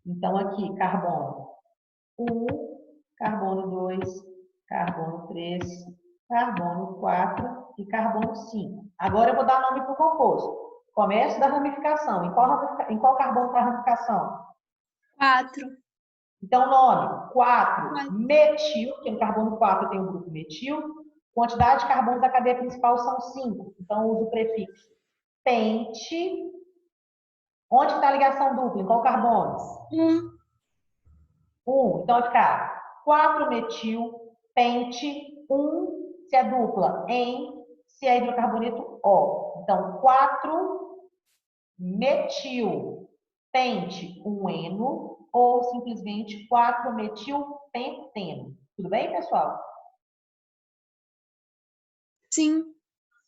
Então, aqui, carbono 1, carbono 2, carbono 3, carbono 4 e carbono 5. Agora eu vou dar nome para o composto. Começo da ramificação. Em qual carbono está a ramificação? 4. Então, nome, 4, metil, porque no carbono 4 tem o grupo metil. Quantidade de carbonos da cadeia principal são 5. Então, uso o prefixo pente. Onde está a ligação dupla? Em qual carbono? 1. Então, vai ficar 4-metil, pente, 1, se é dupla, se é hidrocarboneto, O. Então, 4-metil, pente, 1-eno, ou simplesmente 4-metil-penteno. Tudo bem, pessoal? Sim.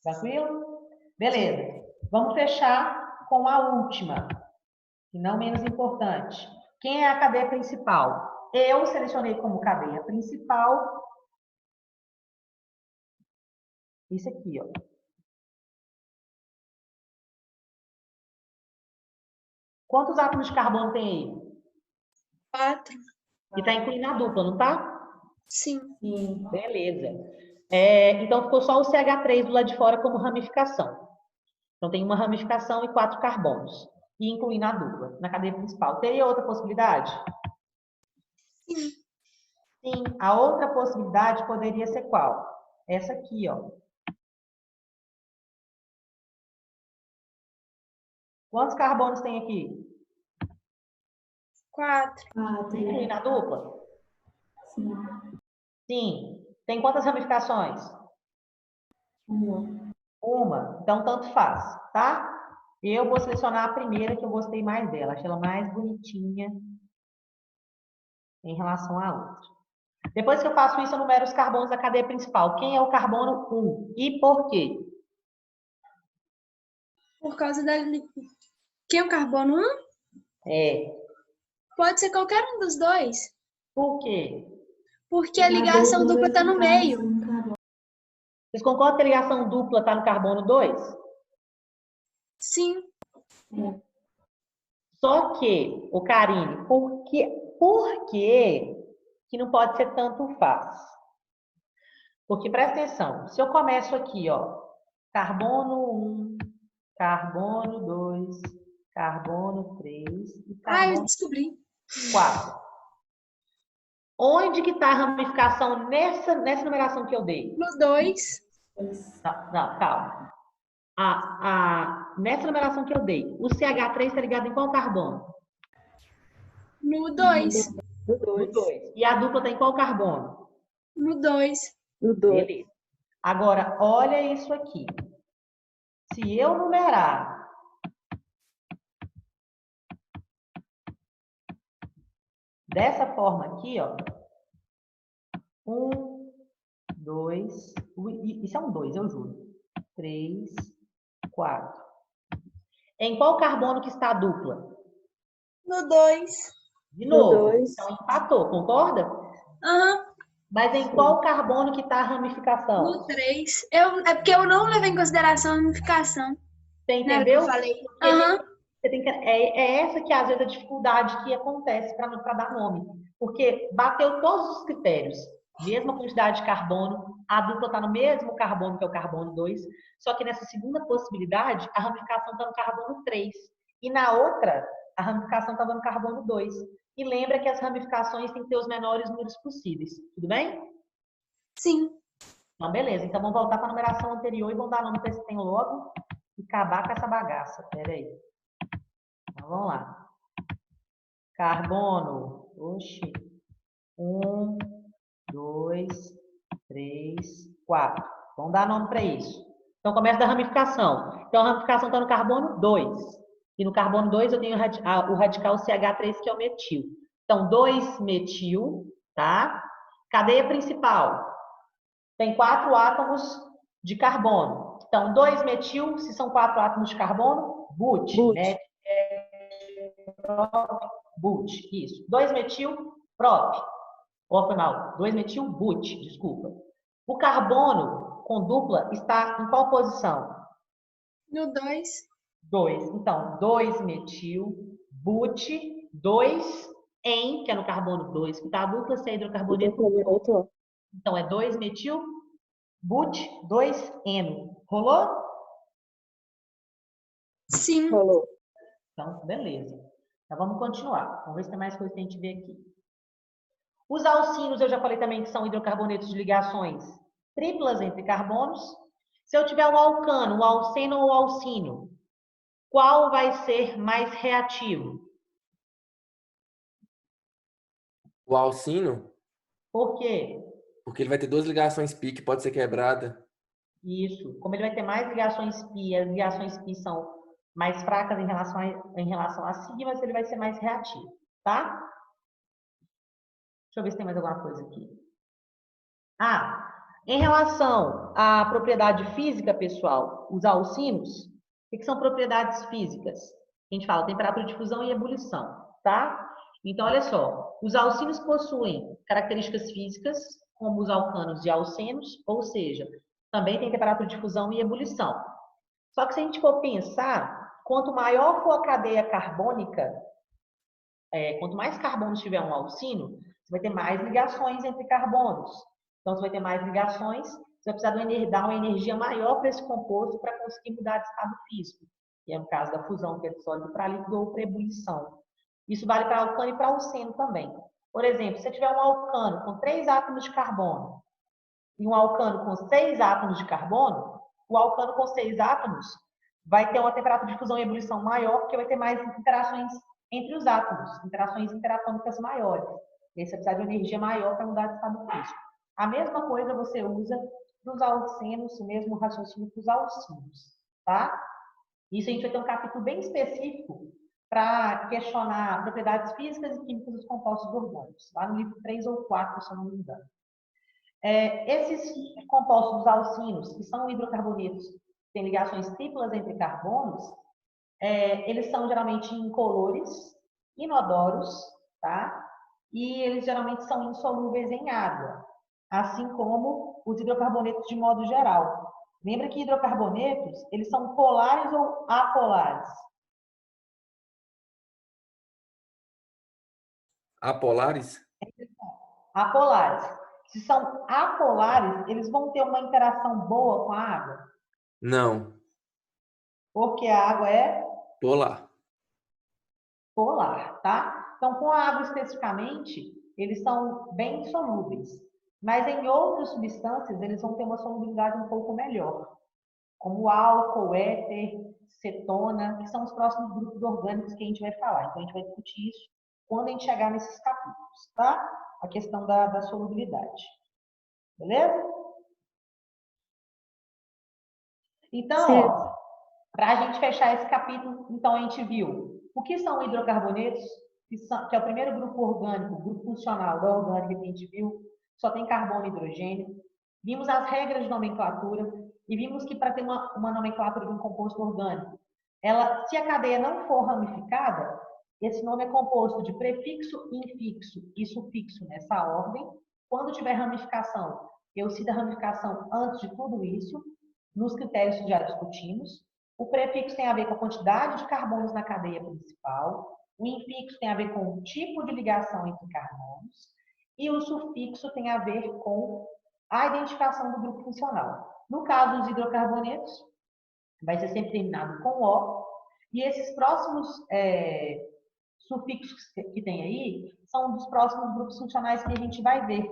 Tranquilo? Beleza. Vamos fechar com a última, e não menos importante. Quem é a cadeia principal? Eu selecionei como cadeia principal isso aqui, ó. Quantos átomos de carbono tem aí? 4. E está incluindo a dupla, não tá? Sim. Sim, beleza. Então, ficou só o CH3 do lado de fora como ramificação. Então, tem uma ramificação e 4 carbonos. E incluindo a dupla na cadeia principal. Teria outra possibilidade? Sim. Sim. A outra possibilidade poderia ser qual? Essa aqui, ó. Quantos carbonos tem aqui? 4. Incluindo a dupla? Sim. Tem quantas ramificações? Uma. Então, tanto faz, tá? Eu vou selecionar a primeira, que eu gostei mais dela. Achei ela mais bonitinha em relação à outra. Depois que eu faço isso, eu numero os carbonos da cadeia principal. Quem é o carbono 1? E por quê? Por causa da... Quem é o carbono 1? Pode ser qualquer um dos dois. Por quê? Porque a ligação dupla está no meio. Vocês concordam que a ligação dupla está no carbono 2? Sim. Só que, o Karine, por que não pode ser tanto faz? Porque, presta atenção, se eu começo aqui, ó, carbono 1, carbono 2, carbono 3 e carbono eu descobri. 4. Onde que está a ramificação nessa numeração que eu dei? No 2. Não, calma. Nessa numeração que eu dei, o CH3 está ligado em qual carbono? No 2. No No 2. 2. E a dupla está em qual carbono? No 2. No 2. Beleza. Agora, olha isso aqui. Se eu numerar dessa forma aqui, ó. 1, 2, isso é um 2, eu juro. 3, 4. Em qual carbono que está a dupla? No 2. De novo. dois. Então, empatou, concorda? Aham. Mas em qual carbono que está a ramificação? No 3. É porque eu não levei em consideração a ramificação. Você Na hora que entendeu? eu falei. Porque Aham. você tem que, é essa que às vezes a dificuldade que acontece para dar nome. Porque bateu todos os critérios. Mesma quantidade de carbono, a dupla está no mesmo carbono, que é o carbono 2, só que nessa segunda possibilidade, a ramificação está no carbono 3. E na outra, a ramificação estava no carbono 2. E lembra que as ramificações têm que ter os menores números possíveis. Tudo bem? Sim. Então, beleza. Então, vamos voltar para a numeração anterior e vamos dar nome para esse tem logo e acabar com essa bagaça. Pera aí. Então, vamos lá. Carbono. Oxi. 1, 2, 3, 4. Vamos dar nome para isso. Então, começa da ramificação. Então, a ramificação está no carbono 2. E no carbono 2 eu tenho o radical CH3, que é o metil. Então, 2-metil, tá? Cadeia principal. Tem 4 átomos de carbono. Então, 2-metil, se são 4 átomos de carbono, but. Met, but. Isso. 2-metil, prop. Ou foi mal. 2-metil, but. Desculpa. O carbono com dupla está em qual posição? No 2. 2. Então, 2-metil, but, 2-en, que é no carbono 2, que está a dupla, se é hidrocarboneto. Então, é 2-metil, but, 2-eno. Rolou? Sim. Rolou. Então, beleza. Então, vamos continuar. Vamos ver se tem mais coisa que a gente vê aqui. Os alcinos, eu já falei também que são hidrocarbonetos de ligações triplas entre carbonos. Se eu tiver um alcano, um alceno ou alcínio, qual vai ser mais reativo? O alcino? Por quê? Porque ele vai ter 2 ligações pi que pode ser quebrada. Isso. Como ele vai ter mais ligações pi, as ligações pi são mais fracas em relação a sigmas, ele vai ser mais reativo, tá? Deixa eu ver se tem mais alguma coisa aqui. Em relação à propriedade física, pessoal, os alcinos, o que são propriedades físicas? A gente fala temperatura de fusão e ebulição, tá? Então, olha só, os alcinos possuem características físicas, como os alcanos e alcenos, ou seja, também tem temperatura de fusão e ebulição. Só que se a gente for pensar, quanto maior for a cadeia carbônica, quanto mais carbonos tiver um alcino, você vai ter mais ligações entre carbonos. Então, você vai ter mais ligações, você vai precisar dar uma energia maior para esse composto para conseguir mudar de estado físico. Que é no caso da fusão, que é de sólido para líquido, ou para ebulição. Isso vale para alcano e para alceno também. Por exemplo, se você tiver um alcano com 3 átomos de carbono e um alcano com 6 átomos de carbono, o alcano com 6 átomos vai ter uma temperatura de fusão e ebulição maior, porque vai ter mais interações entre os átomos, interações interatômicas maiores. E aí você precisa de uma energia maior para mudar de estado físico. A mesma coisa você usa para os alcenos, o mesmo raciocínio para os alcinos, tá? Isso a gente vai ter um capítulo bem específico para questionar propriedades físicas e químicas dos compostos orgânicos, lá no livro 3 ou 4, se eu não me engano. Esses compostos alcinos, que são hidrocarbonetos, têm ligações triplas entre carbonos, eles são geralmente incolores, inodoros, tá? E eles geralmente são insolúveis em água, assim como os hidrocarbonetos de modo geral. Lembra que hidrocarbonetos, eles são polares ou apolares? Apolares? Apolares. Se são apolares, eles vão ter uma interação boa com a água? Não. Porque a água é Polar. polar, tá? Então, com a água especificamente, eles são bem solúveis. Mas em outras substâncias, eles vão ter uma solubilidade um pouco melhor. como álcool, éter, cetona, que são os próximos grupos orgânicos que a gente vai falar. Então, a gente vai discutir isso quando a gente chegar nesses capítulos, tá? A questão da solubilidade. Beleza? Então, para a gente fechar esse capítulo, então a gente viu o que são hidrocarbonetos, que é o primeiro grupo orgânico, o grupo funcional da orgânica que a gente viu, só tem carbono e hidrogênio. Vimos as regras de nomenclatura e vimos que para ter uma nomenclatura de um composto orgânico, se a cadeia não for ramificada, esse nome é composto de prefixo, infixo e sufixo nessa ordem. Quando tiver ramificação, eu cito a ramificação antes de tudo isso, nos critérios que já discutimos. O prefixo tem a ver com a quantidade de carbonos na cadeia principal. O infixo tem a ver com o tipo de ligação entre carbonos. E o sufixo tem a ver com a identificação do grupo funcional. No caso dos hidrocarbonetos, vai ser sempre terminado com O. E esses próximos sufixos que tem aí são dos próximos grupos funcionais que a gente vai ver.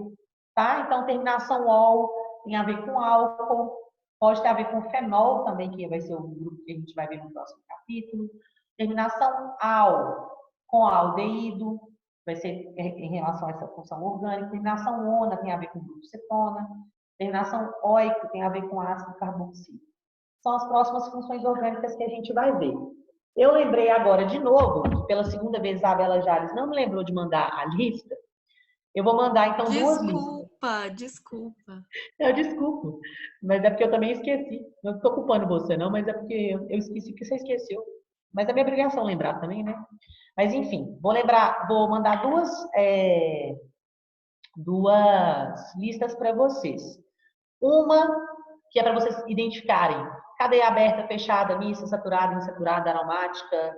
Tá? Então, terminação OL tem a ver com álcool. Pode ter a ver com fenol também, que vai ser o grupo que a gente vai ver no próximo capítulo. Terminação AL com aldeído, vai ser em relação a essa função orgânica. Terminação ONA tem a ver com o grupo cetona. Terminação OICO tem a ver com ácido carboxílico. São as próximas funções orgânicas que a gente vai ver. Eu lembrei agora de novo, que pela segunda vez a Isabela Jales não me lembrou de mandar a lista. Eu vou mandar, então, duas listas. Desculpa. Eu desculpo, mas é porque eu também esqueci. Não estou culpando você, não, mas é porque eu esqueci que você esqueceu. Mas é minha obrigação lembrar também, né? Mas, enfim, vou mandar duas listas para vocês. Uma, que é para vocês identificarem cadeia aberta, fechada, mista, saturada, insaturada, aromática,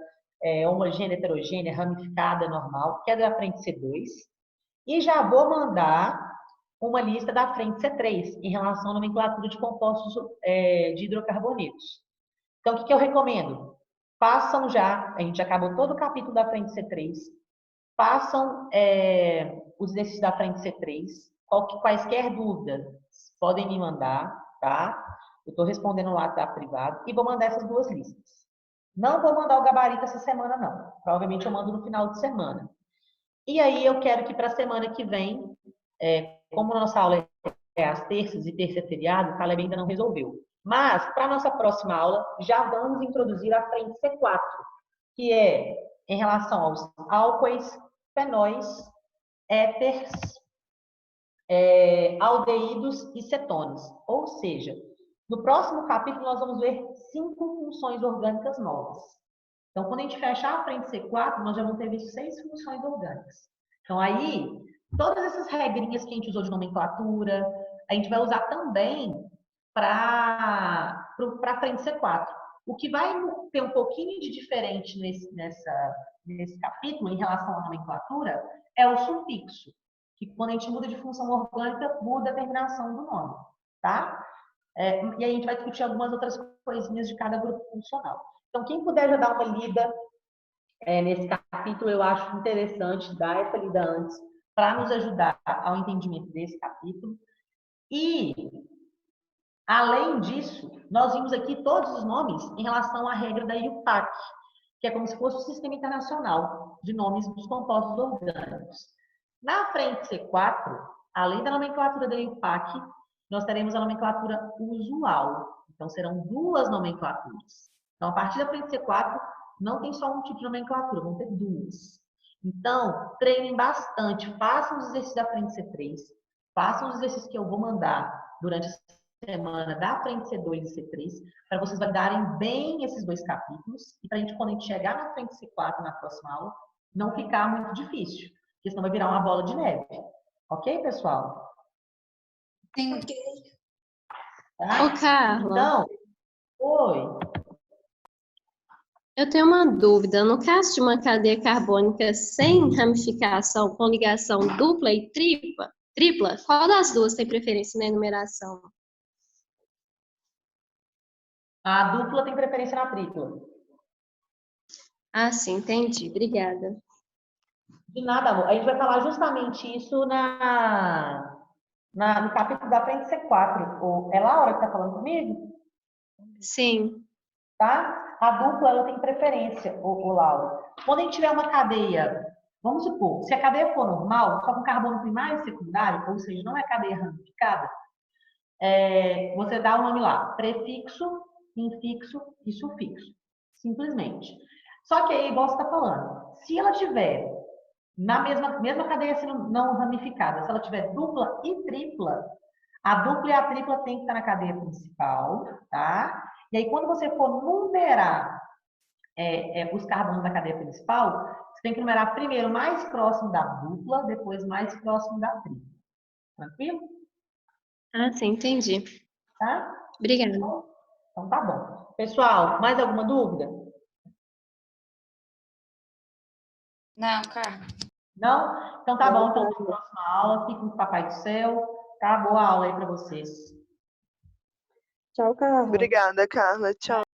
homogênea, heterogênea, ramificada, normal, que é da frente C2. E já vou mandar uma lista da frente C3, em relação à nomenclatura de compostos de hidrocarbonetos. Então, o que eu recomendo? Façam já, a gente acabou todo o capítulo da frente C3, façam os exercícios da frente C3, quaisquer dúvidas podem me mandar, tá? Eu estou respondendo no WhatsApp privado e vou mandar essas duas listas. Não vou mandar o gabarito essa semana, não. Provavelmente eu mando no final de semana. E aí eu quero que para a semana que vem, como a nossa aula é às terças e terça é feriado, o Caleb ainda não resolveu. Mas, para a nossa próxima aula, já vamos introduzir a frente C4, que é em relação aos álcoois, fenóis, éteres, aldeídos e cetones. Ou seja, no próximo capítulo nós vamos ver 5 funções orgânicas novas. Então, quando a gente fechar a frente C4, nós já vamos ter visto 6 funções orgânicas. Então, aí, todas essas regrinhas que a gente usou de nomenclatura, a gente vai usar também para a frente C4. O que vai ter um pouquinho de diferente nesse capítulo, em relação à nomenclatura, é o sufixo, que quando a gente muda de função orgânica, muda a terminação do nome, tá? E aí a gente vai discutir algumas outras coisinhas de cada grupo funcional. Então, quem puder já dar uma lida nesse capítulo, eu acho interessante dar essa lida antes, para nos ajudar ao entendimento desse capítulo. E, além disso, nós vimos aqui todos os nomes em relação à regra da IUPAC, que é como se fosse o Sistema Internacional de Nomes dos Compostos Orgânicos. Na frente C4, além da nomenclatura da IUPAC, nós teremos a nomenclatura usual. Então, serão 2 nomenclaturas. Então, a partir da frente C4, não tem só um tipo de nomenclatura, vão ter 2. Então, treinem bastante, façam os exercícios da frente C3, façam os exercícios que eu vou mandar durante a semana da frente C2 e C3, para vocês validarem bem esses 2 capítulos, e para a gente, quando a gente chegar na frente C4 na próxima aula, não ficar muito difícil, porque senão vai virar uma bola de neve. Ok, pessoal? Sim. Tá? Ô, Carla. Então, oi. Eu tenho uma dúvida. No caso de uma cadeia carbônica sem ramificação, com ligação dupla e tripla, qual das duas tem preferência na enumeração? A dupla tem preferência na tripla. Ah, sim, entendi. Obrigada. De nada, amor. A gente vai falar justamente isso no capítulo da frente C4. É Laura que está falando comigo? Sim. Tá? A dupla, ela tem preferência, ô Laura. Quando a gente tiver uma cadeia, vamos supor, se a cadeia for normal, só com carbono primário e secundário, ou seja, não é cadeia ramificada, você dá o nome lá, prefixo, infixo e sufixo. Simplesmente. Só que aí, igual você está falando, se ela tiver na mesma cadeia não ramificada, se ela tiver dupla e tripla, a dupla e a tripla tem que estar na cadeia principal, tá? E aí, quando você for numerar os carbonos da cadeia principal, você tem que numerar primeiro mais próximo da dupla, depois mais próximo da tripla. Tranquilo? Ah, sim, entendi. Tá? Obrigada. Então tá bom. Pessoal, mais alguma dúvida? Não, Carla. Não? Então tá bom. Então, na próxima aula, fiquem com o Papai do Céu. Tá? Boa aula aí para vocês. Tchau, Carla. Obrigada, Carla. Tchau.